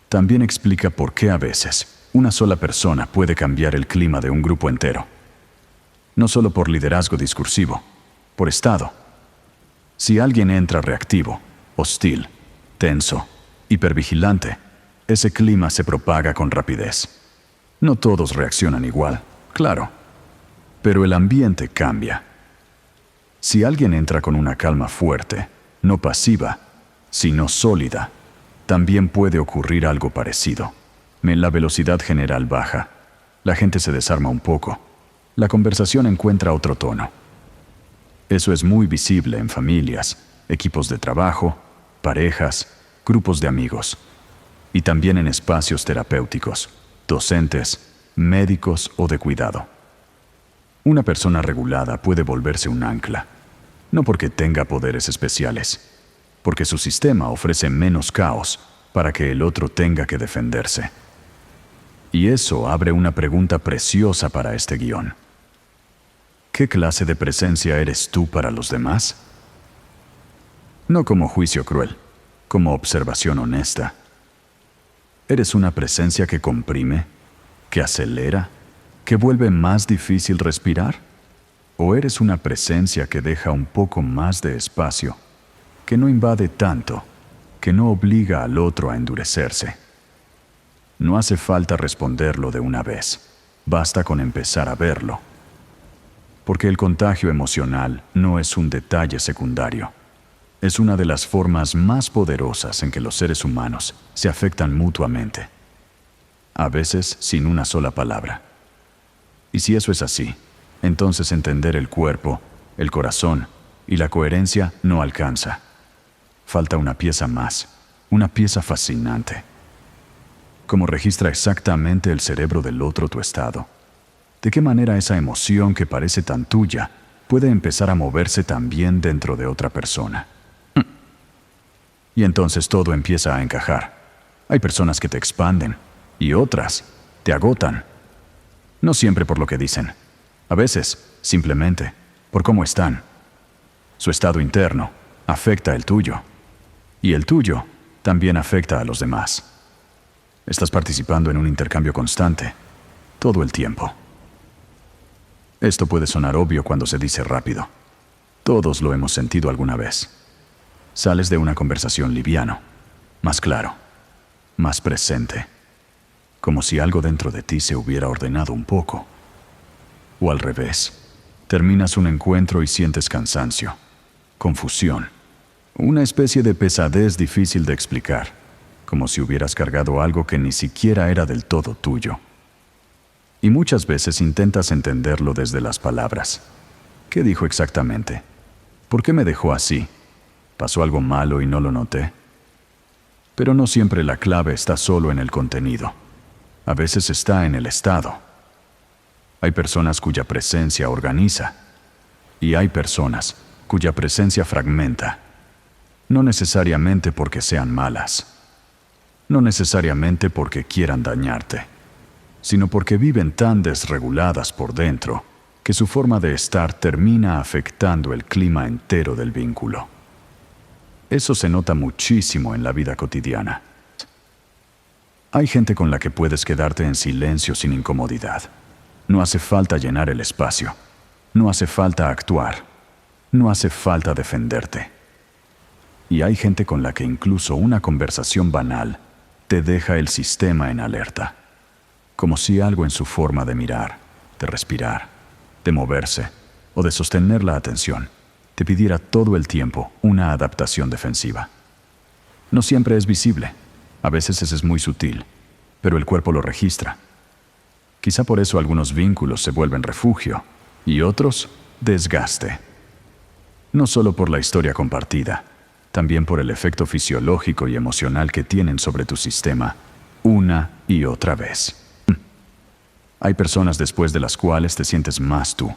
También explica por qué a veces una sola persona puede cambiar el clima de un grupo entero. No solo por liderazgo discursivo, por estado. Si alguien entra reactivo, hostil, tenso, hipervigilante, ese clima se propaga con rapidez. No todos reaccionan igual, claro, pero el ambiente cambia. Si alguien entra con una calma fuerte, no pasiva, sino sólida, también puede ocurrir algo parecido. La velocidad general baja, la gente se desarma un poco, la conversación encuentra otro tono. Eso es muy visible en familias, equipos de trabajo, parejas, grupos de amigos, y también en espacios terapéuticos, docentes, médicos o de cuidado. Una persona regulada puede volverse un ancla, no porque tenga poderes especiales, porque su sistema ofrece menos caos para que el otro tenga que defenderse. Y eso abre una pregunta preciosa para este guión. ¿Qué clase de presencia eres tú para los demás? No como juicio cruel, como observación honesta. ¿Eres una presencia que comprime, que acelera, que vuelve más difícil respirar? ¿O eres una presencia que deja un poco más de espacio, que no invade tanto, que no obliga al otro a endurecerse? No hace falta responderlo de una vez, basta con empezar a verlo. Porque el contagio emocional no es un detalle secundario. Es una de las formas más poderosas en que los seres humanos se afectan mutuamente. A veces sin una sola palabra. Y si eso es así, entonces entender el cuerpo, el corazón y la coherencia no alcanza. Falta una pieza más, una pieza fascinante. Cómo registra exactamente el cerebro del otro tu estado. ¿De qué manera esa emoción que parece tan tuya puede empezar a moverse también dentro de otra persona? Y entonces todo empieza a encajar. Hay personas que te expanden y otras te agotan. No siempre por lo que dicen. A veces, simplemente, por cómo están. Su estado interno afecta el tuyo. Y el tuyo también afecta a los demás. Estás participando en un intercambio constante, todo el tiempo. Esto puede sonar obvio cuando se dice rápido. Todos lo hemos sentido alguna vez. Sales de una conversación liviano, más claro, más presente, como si algo dentro de ti se hubiera ordenado un poco. O al revés, terminas un encuentro y sientes cansancio, confusión, una especie de pesadez difícil de explicar, como si hubieras cargado algo que ni siquiera era del todo tuyo. Y muchas veces intentas entenderlo desde las palabras. ¿Qué dijo exactamente? ¿Por qué me dejó así? ¿Pasó algo malo y no lo noté? Pero no siempre la clave está solo en el contenido. A veces está en el estado. Hay personas cuya presencia organiza y hay personas cuya presencia fragmenta. No necesariamente porque sean malas. No necesariamente porque quieran dañarte, sino porque viven tan desreguladas por dentro que su forma de estar termina afectando el clima entero del vínculo. Eso se nota muchísimo en la vida cotidiana. Hay gente con la que puedes quedarte en silencio sin incomodidad. No hace falta llenar el espacio. No hace falta actuar. No hace falta defenderte. Y hay gente con la que incluso una conversación banal te deja el sistema en alerta. Como si algo en su forma de mirar, de respirar, de moverse o de sostener la atención te pidiera todo el tiempo una adaptación defensiva. No siempre es visible, a veces es muy sutil, pero el cuerpo lo registra. Quizá por eso algunos vínculos se vuelven refugio y otros desgaste. No solo por la historia compartida, también por el efecto fisiológico y emocional que tienen sobre tu sistema una y otra vez. Hay personas después de las cuales te sientes más tú,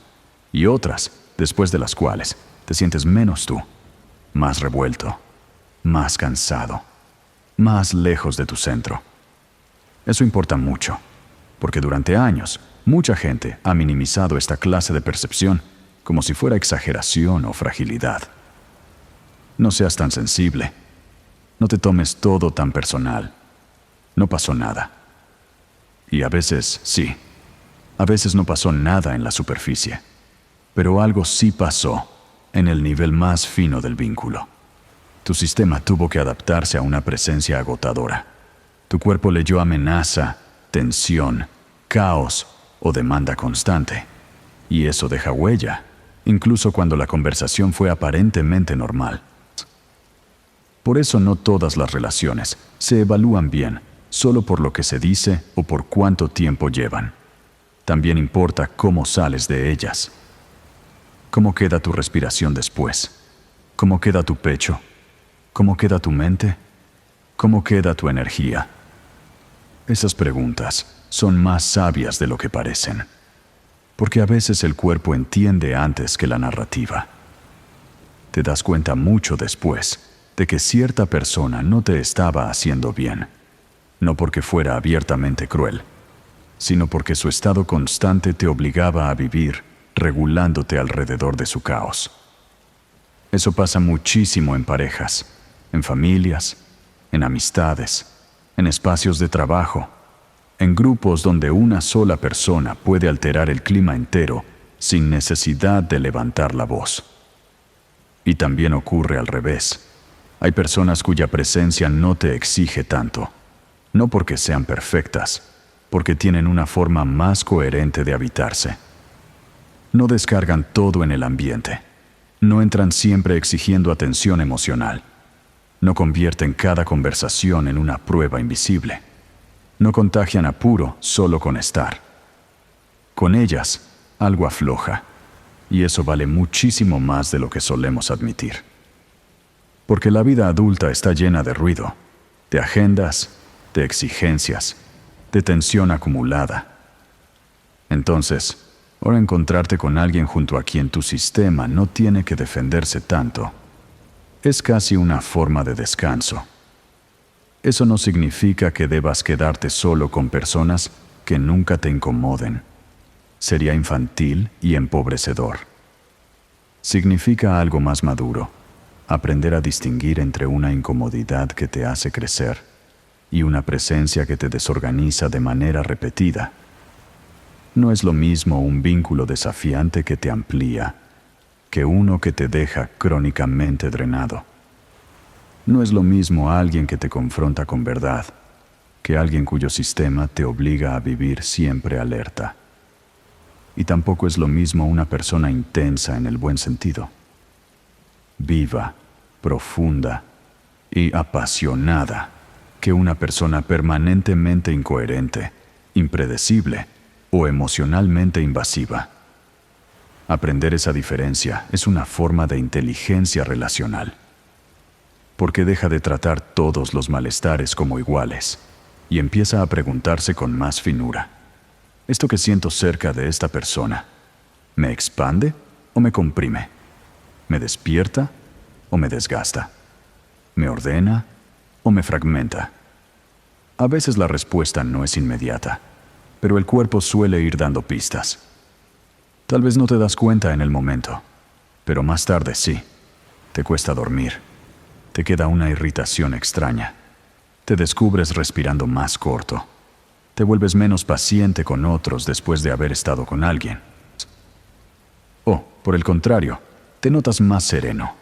y otras después de las cuales te sientes menos tú, más revuelto, más cansado, más lejos de tu centro. Eso importa mucho, porque durante años mucha gente ha minimizado esta clase de percepción como si fuera exageración o fragilidad. No seas tan sensible. No te tomes todo tan personal. No pasó nada. Y a veces sí. A veces no pasó nada en la superficie. Pero algo sí pasó en el nivel más fino del vínculo. Tu sistema tuvo que adaptarse a una presencia agotadora. Tu cuerpo leyó amenaza, tensión, caos o demanda constante. Y eso deja huella, incluso cuando la conversación fue aparentemente normal. Por eso no todas las relaciones se evalúan bien solo por lo que se dice o por cuánto tiempo llevan. También importa cómo sales de ellas. ¿Cómo queda tu respiración después? ¿Cómo queda tu pecho? ¿Cómo queda tu mente? ¿Cómo queda tu energía? Esas preguntas son más sabias de lo que parecen, porque a veces el cuerpo entiende antes que la narrativa. Te das cuenta mucho después de que cierta persona no te estaba haciendo bien, no porque fuera abiertamente cruel, sino porque su estado constante te obligaba a vivir regulándote alrededor de su caos. Eso pasa muchísimo en parejas, en familias, en amistades, en espacios de trabajo, en grupos donde una sola persona puede alterar el clima entero sin necesidad de levantar la voz. Y también ocurre al revés. Hay personas cuya presencia no te exige tanto, no porque sean perfectas, porque tienen una forma más coherente de habitarse. No descargan todo en el ambiente, no entran siempre exigiendo atención emocional, no convierten cada conversación en una prueba invisible, no contagian apuro solo con estar. Con ellas, algo afloja, y eso vale muchísimo más de lo que solemos admitir. Porque la vida adulta está llena de ruido, de agendas, de exigencias, de tensión acumulada. Entonces, ahora encontrarte con alguien junto a quien tu sistema no tiene que defenderse tanto, es casi una forma de descanso. Eso no significa que debas quedarte solo con personas que nunca te incomoden. Sería infantil y empobrecedor. Significa algo más maduro. Aprender a distinguir entre una incomodidad que te hace crecer y una presencia que te desorganiza de manera repetida. No es lo mismo un vínculo desafiante que te amplía que uno que te deja crónicamente drenado. No es lo mismo alguien que te confronta con verdad que alguien cuyo sistema te obliga a vivir siempre alerta. Y tampoco es lo mismo una persona intensa en el buen sentido, viva, profunda y apasionada, que una persona permanentemente incoherente, impredecible o emocionalmente invasiva. Aprender esa diferencia es una forma de inteligencia relacional, porque deja de tratar todos los malestares como iguales y empieza a preguntarse con más finura: ¿esto que siento cerca de esta persona me expande o me comprime? ¿Me despierta o me desgasta? ¿Me ordena o me fragmenta? A veces la respuesta no es inmediata, pero el cuerpo suele ir dando pistas. Tal vez no te das cuenta en el momento, pero más tarde sí. Te cuesta dormir, te queda una irritación extraña, te descubres respirando más corto, te vuelves menos paciente con otros después de haber estado con alguien. O, por el contrario, te notas más sereno,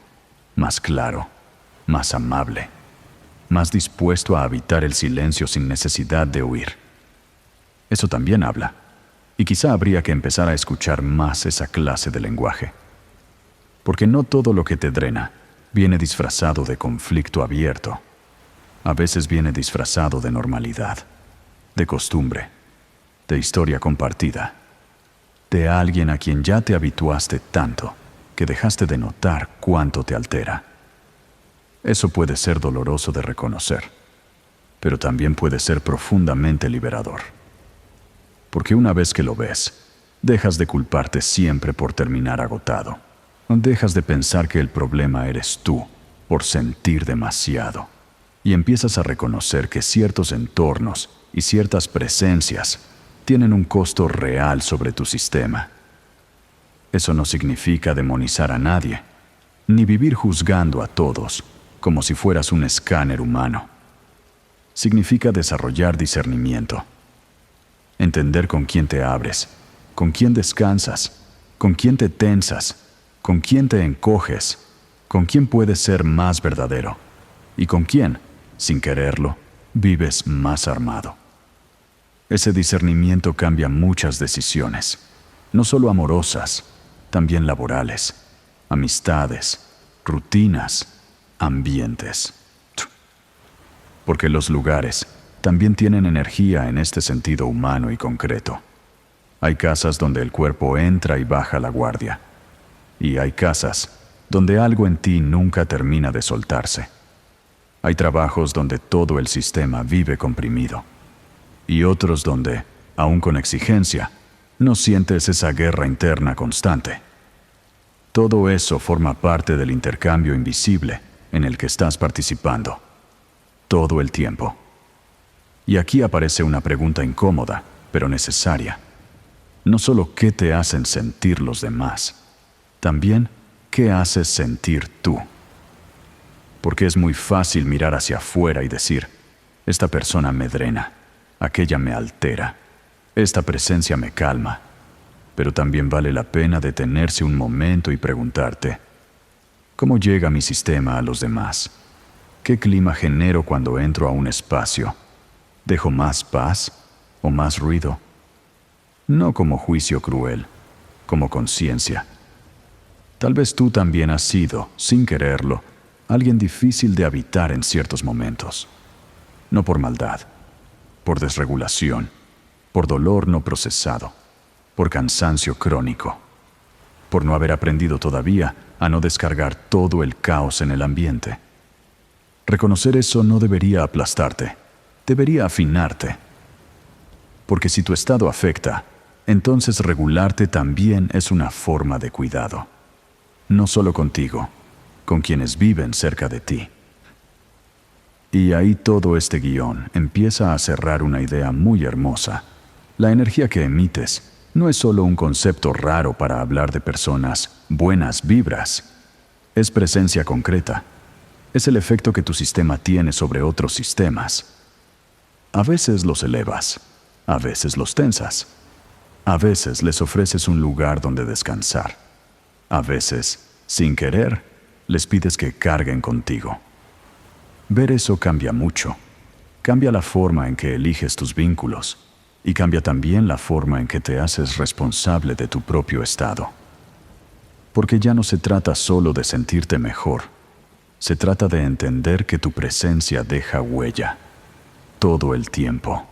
más claro, más amable, más dispuesto a habitar el silencio sin necesidad de huir. Eso también habla, y quizá habría que empezar a escuchar más esa clase de lenguaje. Porque no todo lo que te drena viene disfrazado de conflicto abierto. A veces viene disfrazado de normalidad, de costumbre, de historia compartida, de alguien a quien ya te habituaste tanto que dejaste de notar cuánto te altera. Eso puede ser doloroso de reconocer, pero también puede ser profundamente liberador. Porque una vez que lo ves, dejas de culparte siempre por terminar agotado. Dejas de pensar que el problema eres tú por sentir demasiado. Y empiezas a reconocer que ciertos entornos y ciertas presencias tienen un costo real sobre tu sistema. Eso no significa demonizar a nadie, ni vivir juzgando a todos como si fueras un escáner humano. Significa desarrollar discernimiento, entender con quién te abres, con quién descansas, con quién te tensas, con quién te encoges, con quién puedes ser más verdadero y con quién, sin quererlo, vives más armado. Ese discernimiento cambia muchas decisiones, no solo amorosas, también laborales, amistades, rutinas, ambientes. Porque los lugares también tienen energía en este sentido humano y concreto. Hay casas donde el cuerpo entra y baja la guardia. Y hay casas donde algo en ti nunca termina de soltarse. Hay trabajos donde todo el sistema vive comprimido. Y otros donde, aún con exigencia, no sientes esa guerra interna constante. Todo eso forma parte del intercambio invisible en el que estás participando. Todo el tiempo. Y aquí aparece una pregunta incómoda, pero necesaria. No solo qué te hacen sentir los demás, también qué haces sentir tú. Porque es muy fácil mirar hacia afuera y decir, esta persona me drena, aquella me altera, esta presencia me calma. Pero también vale la pena detenerse un momento y preguntarte, ¿cómo llega mi sistema a los demás? ¿Qué clima genero cuando entro a un espacio? ¿Dejo más paz o más ruido? No como juicio cruel, como conciencia. Tal vez tú también has sido, sin quererlo, alguien difícil de habitar en ciertos momentos. No por maldad, por desregulación, por dolor no procesado, por cansancio crónico, por no haber aprendido todavía a no descargar todo el caos en el ambiente. Reconocer eso no debería aplastarte, debería afinarte. Porque si tu estado afecta, entonces regularte también es una forma de cuidado. No solo contigo, con quienes viven cerca de ti. Y ahí todo este guión empieza a cerrar una idea muy hermosa. La energía que emites no es solo un concepto raro para hablar de personas buenas vibras. Es presencia concreta. Es el efecto que tu sistema tiene sobre otros sistemas. A veces los elevas, a veces los tensas. A veces les ofreces un lugar donde descansar. A veces, sin querer, les pides que carguen contigo. Ver eso cambia mucho. Cambia la forma en que eliges tus vínculos y cambia también la forma en que te haces responsable de tu propio estado. Porque ya no se trata solo de sentirte mejor. Se trata de entender que tu presencia deja huella todo el tiempo.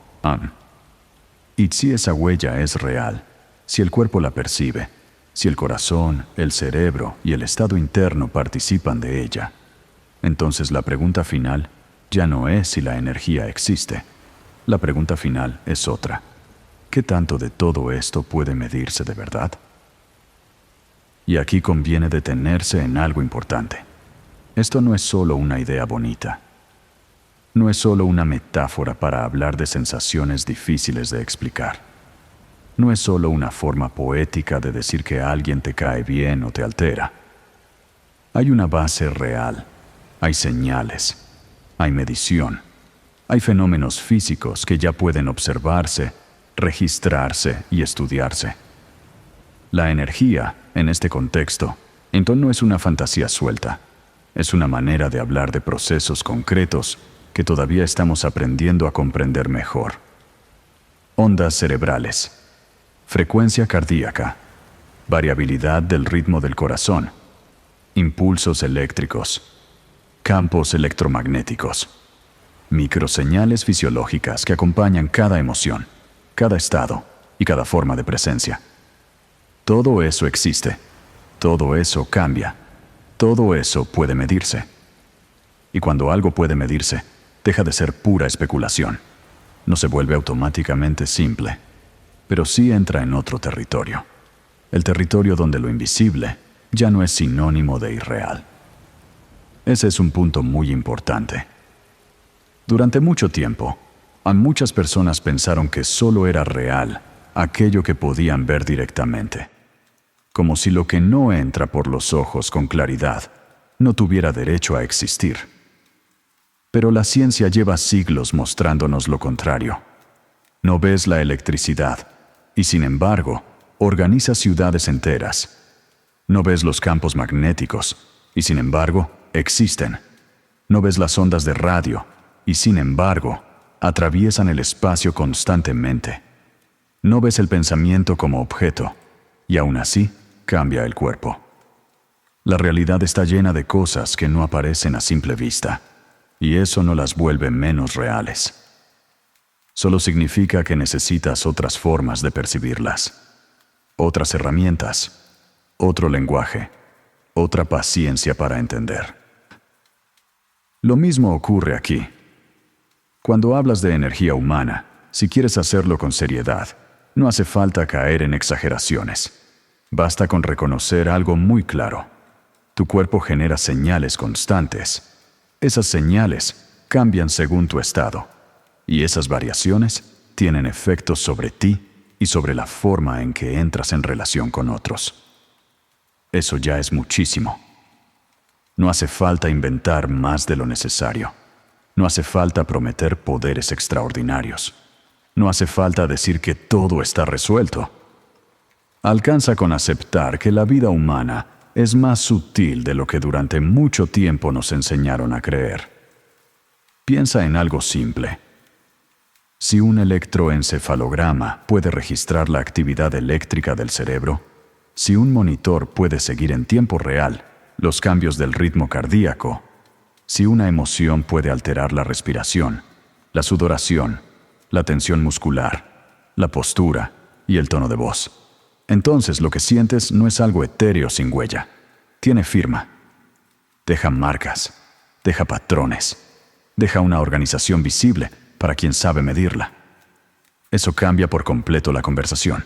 Y si esa huella es real, si el cuerpo la percibe, si el corazón, el cerebro y el estado interno participan de ella, entonces la pregunta final ya no es si la energía existe. La pregunta final es otra. ¿Qué tanto de todo esto puede medirse de verdad? Y aquí conviene detenerse en algo importante. Esto no es solo una idea bonita. No es solo una metáfora para hablar de sensaciones difíciles de explicar. No es solo una forma poética de decir que alguien te cae bien o te altera. Hay una base real. Hay señales. Hay medición. Hay fenómenos físicos que ya pueden observarse, registrarse y estudiarse. La energía, en este contexto, entonces no es una fantasía suelta. Es una manera de hablar de procesos concretos que todavía estamos aprendiendo a comprender mejor. Ondas cerebrales, frecuencia cardíaca, variabilidad del ritmo del corazón, impulsos eléctricos, campos electromagnéticos, microseñales fisiológicas que acompañan cada emoción, cada estado y cada forma de presencia. Todo eso existe, todo eso cambia, todo eso puede medirse. Y cuando algo puede medirse, deja de ser pura especulación. No se vuelve automáticamente simple, pero sí entra en otro territorio. El territorio donde lo invisible ya no es sinónimo de irreal. Ese es un punto muy importante. Durante mucho tiempo, muchas personas pensaron que solo era real aquello que podían ver directamente, como si lo que no entra por los ojos con claridad no tuviera derecho a existir. Pero la ciencia lleva siglos mostrándonos lo contrario. No ves la electricidad, y sin embargo, organiza ciudades enteras. No ves los campos magnéticos, y sin embargo, existen. No ves las ondas de radio, y sin embargo, atraviesan el espacio constantemente. No ves el pensamiento como objeto, y aún así, cambia el cuerpo. La realidad está llena de cosas que no aparecen a simple vista, y eso no las vuelve menos reales. Solo significa que necesitas otras formas de percibirlas, otras herramientas, otro lenguaje, otra paciencia para entender. Lo mismo ocurre aquí. Cuando hablas de energía humana, si quieres hacerlo con seriedad, no hace falta caer en exageraciones. Basta con reconocer algo muy claro. Tu cuerpo genera señales constantes. Esas señales cambian según tu estado, y esas variaciones tienen efectos sobre ti y sobre la forma en que entras en relación con otros. Eso ya es muchísimo. No hace falta inventar más de lo necesario. No hace falta prometer poderes extraordinarios. No hace falta decir que todo está resuelto. Alcanza con aceptar que la vida humana es más sutil de lo que durante mucho tiempo nos enseñaron a creer. Piensa en algo simple. Si un electroencefalograma puede registrar la actividad eléctrica del cerebro, si un monitor puede seguir en tiempo real los cambios del ritmo cardíaco, si una emoción puede alterar la respiración, la sudoración, la tensión muscular, la postura y el tono de voz, entonces lo que sientes no es algo etéreo sin huella. Tiene firma. Deja marcas, deja patrones, deja una organización visible para quien sabe medirla. Eso cambia por completo la conversación.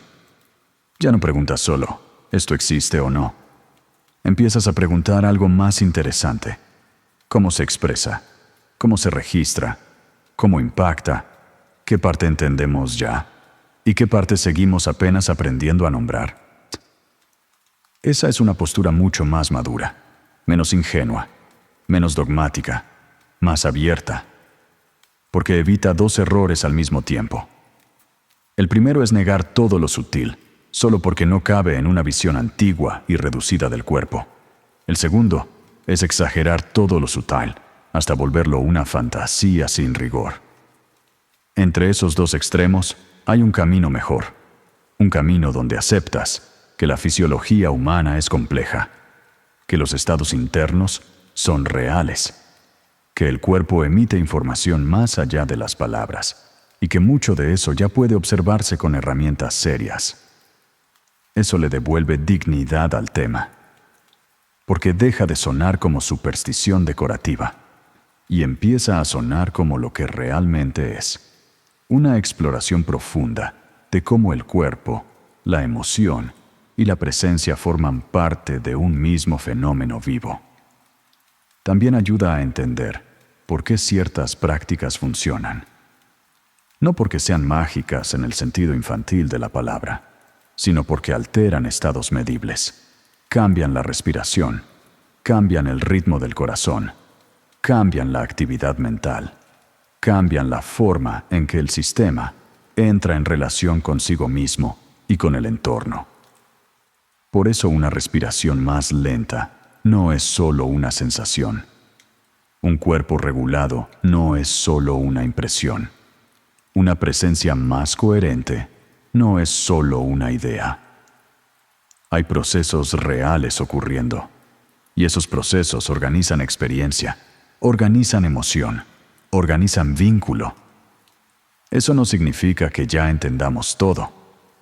Ya no preguntas solo, ¿esto existe o no? Empiezas a preguntar algo más interesante. ¿Cómo se expresa? ¿Cómo se registra? ¿Cómo impacta? ¿Qué parte entendemos ya? ¿Y qué parte seguimos apenas aprendiendo a nombrar? Esa es una postura mucho más madura, menos ingenua, menos dogmática, más abierta, porque evita dos errores al mismo tiempo. El primero es negar todo lo sutil, solo porque no cabe en una visión antigua y reducida del cuerpo. El segundo es exagerar todo lo sutil, hasta volverlo una fantasía sin rigor. Entre esos dos extremos hay un camino mejor, un camino donde aceptas que la fisiología humana es compleja, que los estados internos son reales, que el cuerpo emite información más allá de las palabras y que mucho de eso ya puede observarse con herramientas serias. Eso le devuelve dignidad al tema, porque deja de sonar como superstición decorativa y empieza a sonar como lo que realmente es. Una exploración profunda de cómo el cuerpo, la emoción y la presencia forman parte de un mismo fenómeno vivo. También ayuda a entender por qué ciertas prácticas funcionan. No porque sean mágicas en el sentido infantil de la palabra, sino porque alteran estados medibles, cambian la respiración, cambian el ritmo del corazón, cambian la actividad mental, cambian la forma en que el sistema entra en relación consigo mismo y con el entorno. Por eso una respiración más lenta no es solo una sensación. Un cuerpo regulado no es solo una impresión. Una presencia más coherente no es solo una idea. Hay procesos reales ocurriendo, y esos procesos organizan experiencia, organizan emoción, organizan vínculo. Eso no significa que ya entendamos todo.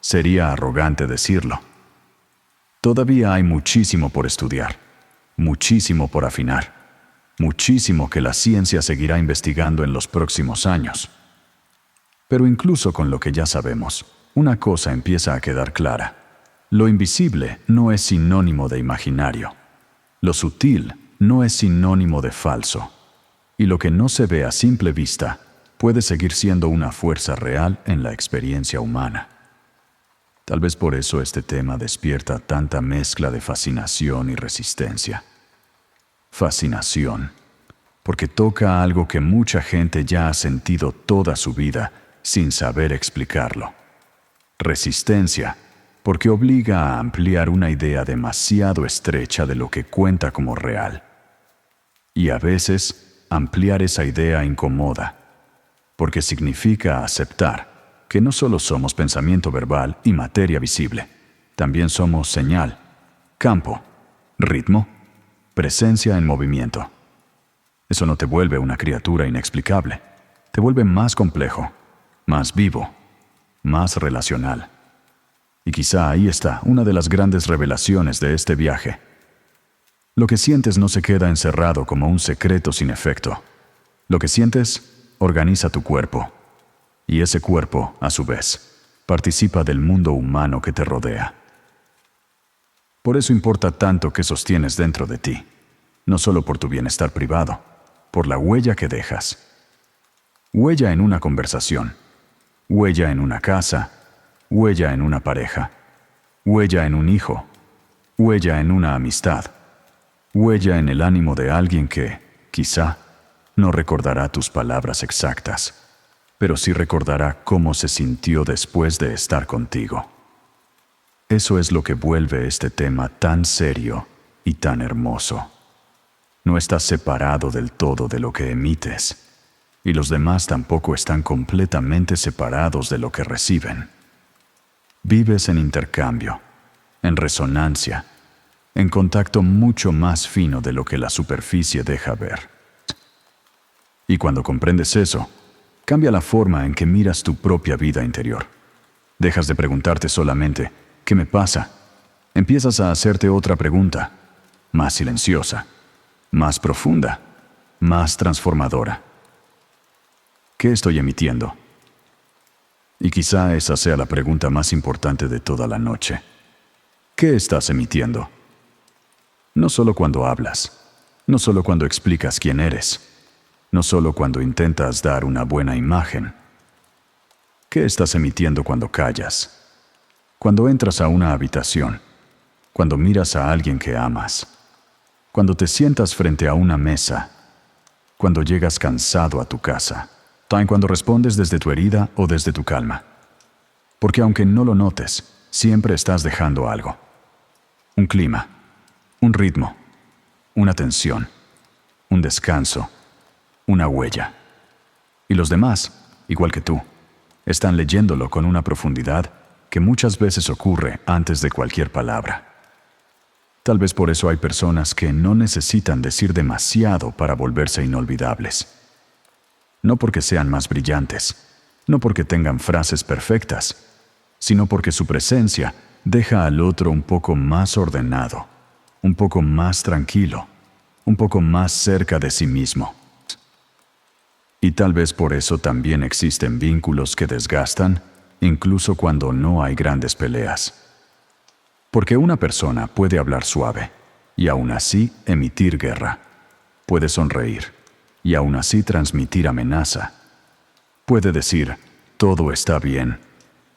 Sería arrogante decirlo. Todavía hay muchísimo por estudiar, muchísimo por afinar, muchísimo que la ciencia seguirá investigando en los próximos años. Pero incluso con lo que ya sabemos, una cosa empieza a quedar clara. Lo invisible no es sinónimo de imaginario. Lo sutil no es sinónimo de falso. Y lo que no se ve a simple vista puede seguir siendo una fuerza real en la experiencia humana. Tal vez por eso este tema despierta tanta mezcla de fascinación y resistencia. Fascinación, porque toca algo que mucha gente ya ha sentido toda su vida sin saber explicarlo. Resistencia, porque obliga a ampliar una idea demasiado estrecha de lo que cuenta como real. Y a veces, ampliar esa idea incomoda, porque significa aceptar que no solo somos pensamiento verbal y materia visible, también somos señal, campo, ritmo, presencia en movimiento. Eso no te vuelve una criatura inexplicable, te vuelve más complejo, más vivo, más relacional. Y quizá ahí está una de las grandes revelaciones de este viaje. Lo que sientes no se queda encerrado como un secreto sin efecto. Lo que sientes organiza tu cuerpo. Y ese cuerpo, a su vez, participa del mundo humano que te rodea. Por eso importa tanto qué sostienes dentro de ti, no solo por tu bienestar privado, por la huella que dejas. Huella en una conversación, huella en una casa, huella en una pareja, huella en un hijo, huella en una amistad, huella en el ánimo de alguien que, quizá, no recordará tus palabras exactas, pero sí recordará cómo se sintió después de estar contigo. Eso es lo que vuelve este tema tan serio y tan hermoso. No estás separado del todo de lo que emites, y los demás tampoco están completamente separados de lo que reciben. Vives en intercambio, en resonancia, en contacto mucho más fino de lo que la superficie deja ver. Y cuando comprendes eso, cambia la forma en que miras tu propia vida interior. Dejas de preguntarte solamente, ¿qué me pasa? Empiezas a hacerte otra pregunta, más silenciosa, más profunda, más transformadora. ¿Qué estoy emitiendo? Y quizá esa sea la pregunta más importante de toda la noche. ¿Qué estás emitiendo? No solo cuando hablas, no solo cuando explicas quién eres, no solo cuando intentas dar una buena imagen. ¿Qué estás emitiendo cuando callas? Cuando entras a una habitación, cuando miras a alguien que amas, cuando te sientas frente a una mesa, cuando llegas cansado a tu casa, también cuando respondes desde tu herida o desde tu calma. Porque aunque no lo notes, siempre estás dejando algo. Un clima, un ritmo, una tensión, un descanso, una huella. Y los demás, igual que tú, están leyéndolo con una profundidad que muchas veces ocurre antes de cualquier palabra. Tal vez por eso hay personas que no necesitan decir demasiado para volverse inolvidables. No porque sean más brillantes, no porque tengan frases perfectas, sino porque su presencia deja al otro un poco más ordenado, un poco más tranquilo, un poco más cerca de sí mismo. Y tal vez por eso también existen vínculos que desgastan, incluso cuando no hay grandes peleas. Porque una persona puede hablar suave y aún así emitir guerra. Puede sonreír y aún así transmitir amenaza. Puede decir, todo está bien,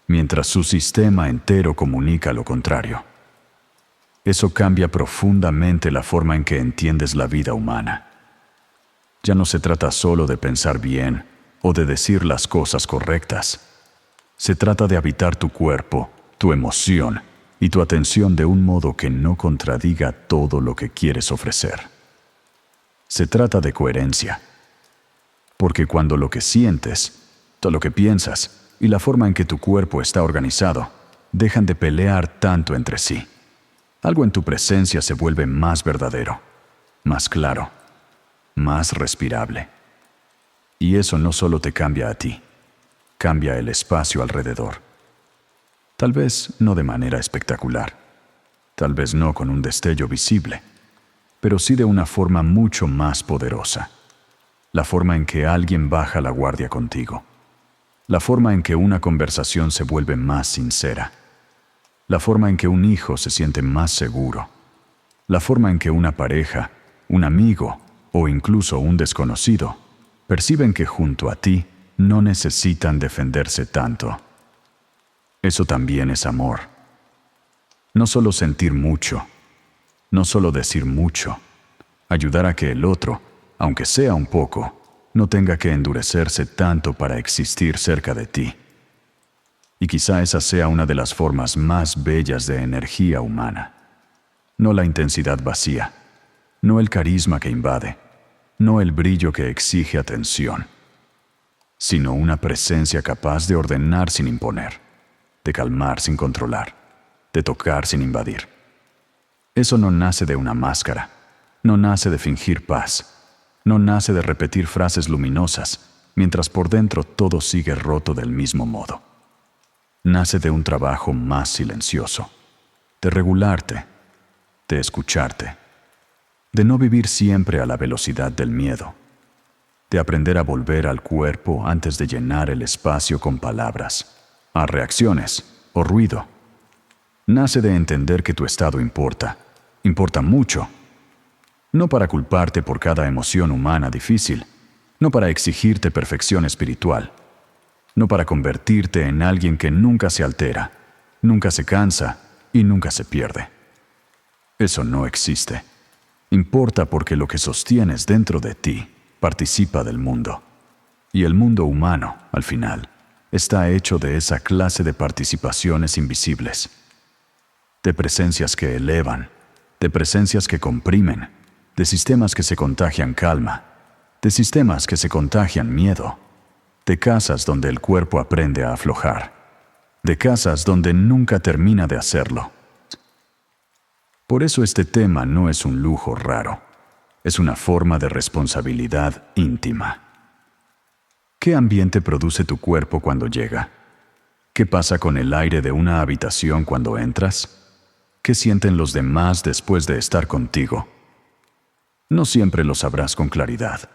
mientras su sistema entero comunica lo contrario. Eso cambia profundamente la forma en que entiendes la vida humana. Ya no se trata solo de pensar bien o de decir las cosas correctas. Se trata de habitar tu cuerpo, tu emoción y tu atención de un modo que no contradiga todo lo que quieres ofrecer. Se trata de coherencia. Porque cuando lo que sientes, todo lo que piensas y la forma en que tu cuerpo está organizado dejan de pelear tanto entre sí, algo en tu presencia se vuelve más verdadero, más claro, más respirable. Y eso no solo te cambia a ti, cambia el espacio alrededor. Tal vez no de manera espectacular, tal vez no con un destello visible, pero sí de una forma mucho más poderosa. La forma en que alguien baja la guardia contigo. La forma en que una conversación se vuelve más sincera. La forma en que un hijo se siente más seguro. La forma en que una pareja, un amigo o incluso un desconocido perciben que junto a ti no necesitan defenderse tanto. Eso también es amor. No solo sentir mucho, no solo decir mucho, ayudar a que el otro, aunque sea un poco, no tenga que endurecerse tanto para existir cerca de ti. Y quizá esa sea una de las formas más bellas de energía humana. No la intensidad vacía, no el carisma que invade, no el brillo que exige atención, sino una presencia capaz de ordenar sin imponer, de calmar sin controlar, de tocar sin invadir. Eso no nace de una máscara, no nace de fingir paz, no nace de repetir frases luminosas, mientras por dentro todo sigue roto del mismo modo. Nace de un trabajo más silencioso, de regularte, de escucharte, de no vivir siempre a la velocidad del miedo, de aprender a volver al cuerpo antes de llenar el espacio con palabras, a reacciones o ruido. Nace de entender que tu estado importa mucho, no para culparte por cada emoción humana difícil, no para exigirte perfección espiritual, no para convertirte en alguien que nunca se altera, nunca se cansa y nunca se pierde. Eso no existe. Importa porque lo que sostienes dentro de ti participa del mundo. Y el mundo humano, al final, está hecho de esa clase de participaciones invisibles, de presencias que elevan, de presencias que comprimen, de sistemas que se contagian calma, de sistemas que se contagian miedo, de casas donde el cuerpo aprende a aflojar, de casas donde nunca termina de hacerlo. Por eso este tema no es un lujo raro, es una forma de responsabilidad íntima. ¿Qué ambiente produce tu cuerpo cuando llega? ¿Qué pasa con el aire de una habitación cuando entras? ¿Qué sienten los demás después de estar contigo? No siempre lo sabrás con claridad,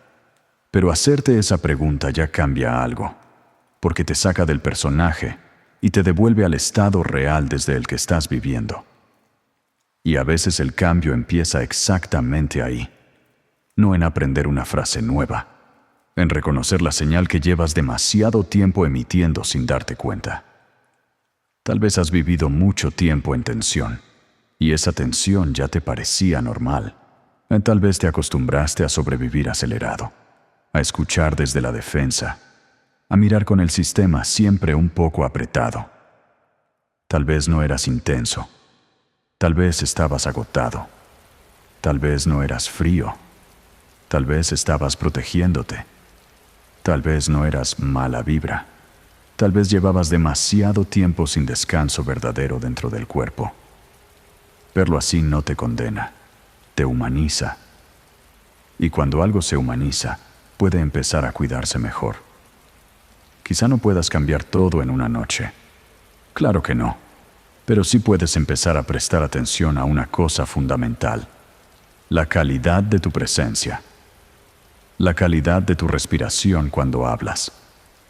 pero hacerte esa pregunta ya cambia algo, porque te saca del personaje y te devuelve al estado real desde el que estás viviendo. Y a veces el cambio empieza exactamente ahí, no en aprender una frase nueva, en reconocer la señal que llevas demasiado tiempo emitiendo sin darte cuenta. Tal vez has vivido mucho tiempo en tensión, y esa tensión ya te parecía normal. Tal vez te acostumbraste a sobrevivir acelerado, a escuchar desde la defensa, a mirar con el sistema siempre un poco apretado. Tal vez no eras intenso, tal vez estabas agotado, tal vez no eras frío, tal vez estabas protegiéndote, tal vez no eras mala vibra, tal vez llevabas demasiado tiempo sin descanso verdadero dentro del cuerpo. Verlo así no te condena, te humaniza. Y cuando algo se humaniza, puede empezar a cuidarse mejor. Quizá no puedas cambiar todo en una noche. Claro que no, pero sí puedes empezar a prestar atención a una cosa fundamental: la calidad de tu presencia, la calidad de tu respiración cuando hablas,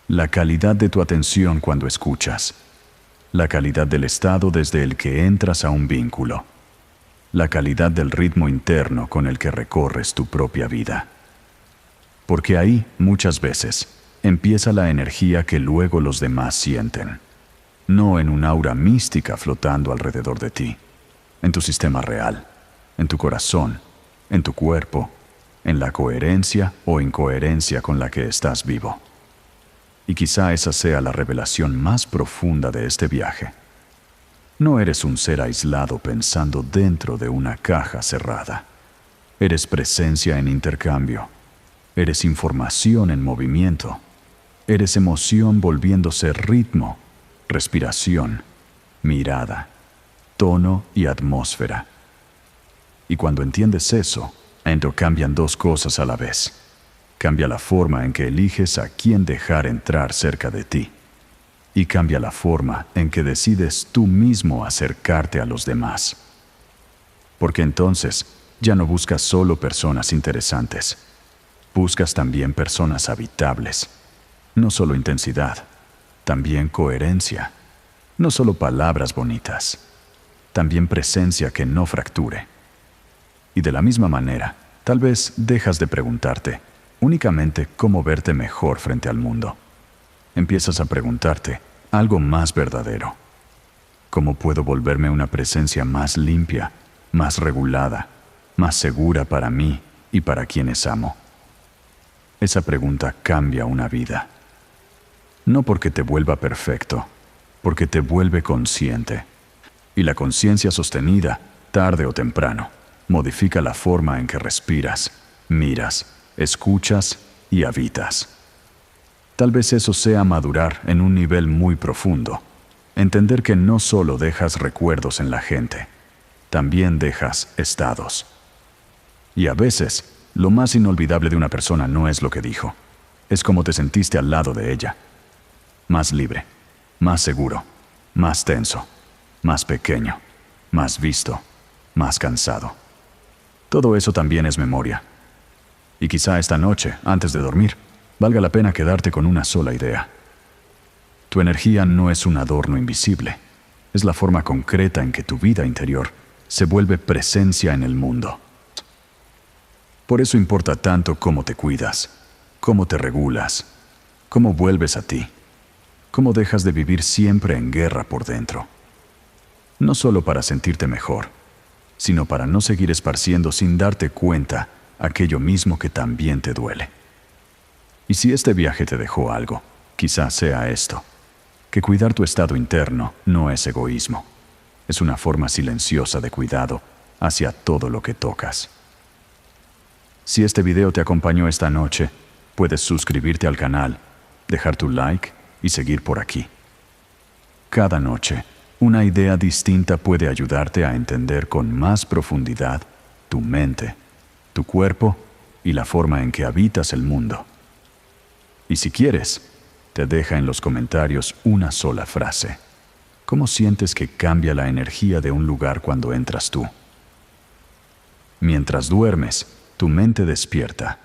la calidad de tu atención cuando escuchas, la calidad del estado desde el que entras a un vínculo, la calidad del ritmo interno con el que recorres tu propia vida. Porque ahí, muchas veces, empieza la energía que luego los demás sienten, no en un aura mística flotando alrededor de ti, en tu sistema real, en tu corazón, en tu cuerpo, en la coherencia o incoherencia con la que estás vivo. Y quizá esa sea la revelación más profunda de este viaje. No eres un ser aislado pensando dentro de una caja cerrada. Eres presencia en intercambio. Eres información en movimiento. Eres emoción volviéndose ritmo, respiración, mirada, tono y atmósfera. Y cuando entiendes eso, cambian dos cosas a la vez. Cambia la forma en que eliges a quién dejar entrar cerca de ti. Y cambia la forma en que decides tú mismo acercarte a los demás. Porque entonces ya no buscas solo personas interesantes. Buscas también personas habitables. No solo intensidad, también coherencia. No solo palabras bonitas, también presencia que no fracture. Y de la misma manera, tal vez dejas de preguntarte únicamente cómo verte mejor frente al mundo. Empiezas a preguntarte algo más verdadero. ¿Cómo puedo volverme una presencia más limpia, más regulada, más segura para mí y para quienes amo? Esa pregunta cambia una vida. No porque te vuelva perfecto, porque te vuelve consciente. Y la conciencia sostenida, tarde o temprano, modifica la forma en que respiras, miras, escuchas y habitas. Tal vez eso sea madurar en un nivel muy profundo. Entender que no solo dejas recuerdos en la gente, también dejas estados. Y a veces, lo más inolvidable de una persona no es lo que dijo, es cómo te sentiste al lado de ella. Más libre, más seguro, más tenso, más pequeño, más visto, más cansado. Todo eso también es memoria. Y quizá esta noche, antes de dormir, valga la pena quedarte con una sola idea. Tu energía no es un adorno invisible, es la forma concreta en que tu vida interior se vuelve presencia en el mundo. Por eso importa tanto cómo te cuidas, cómo te regulas, cómo vuelves a ti, cómo dejas de vivir siempre en guerra por dentro. No solo para sentirte mejor, sino para no seguir esparciendo sin darte cuenta aquello mismo que también te duele. Y si este viaje te dejó algo, quizás sea esto, que cuidar tu estado interno no es egoísmo, es una forma silenciosa de cuidado hacia todo lo que tocas. Si este video te acompañó esta noche, puedes suscribirte al canal, dejar tu like y seguir por aquí. Cada noche, una idea distinta puede ayudarte a entender con más profundidad tu mente, tu cuerpo y la forma en que habitas el mundo. Y si quieres, te deja en los comentarios una sola frase. ¿Cómo sientes que cambia la energía de un lugar cuando entras tú? Mientras duermes, tu mente despierta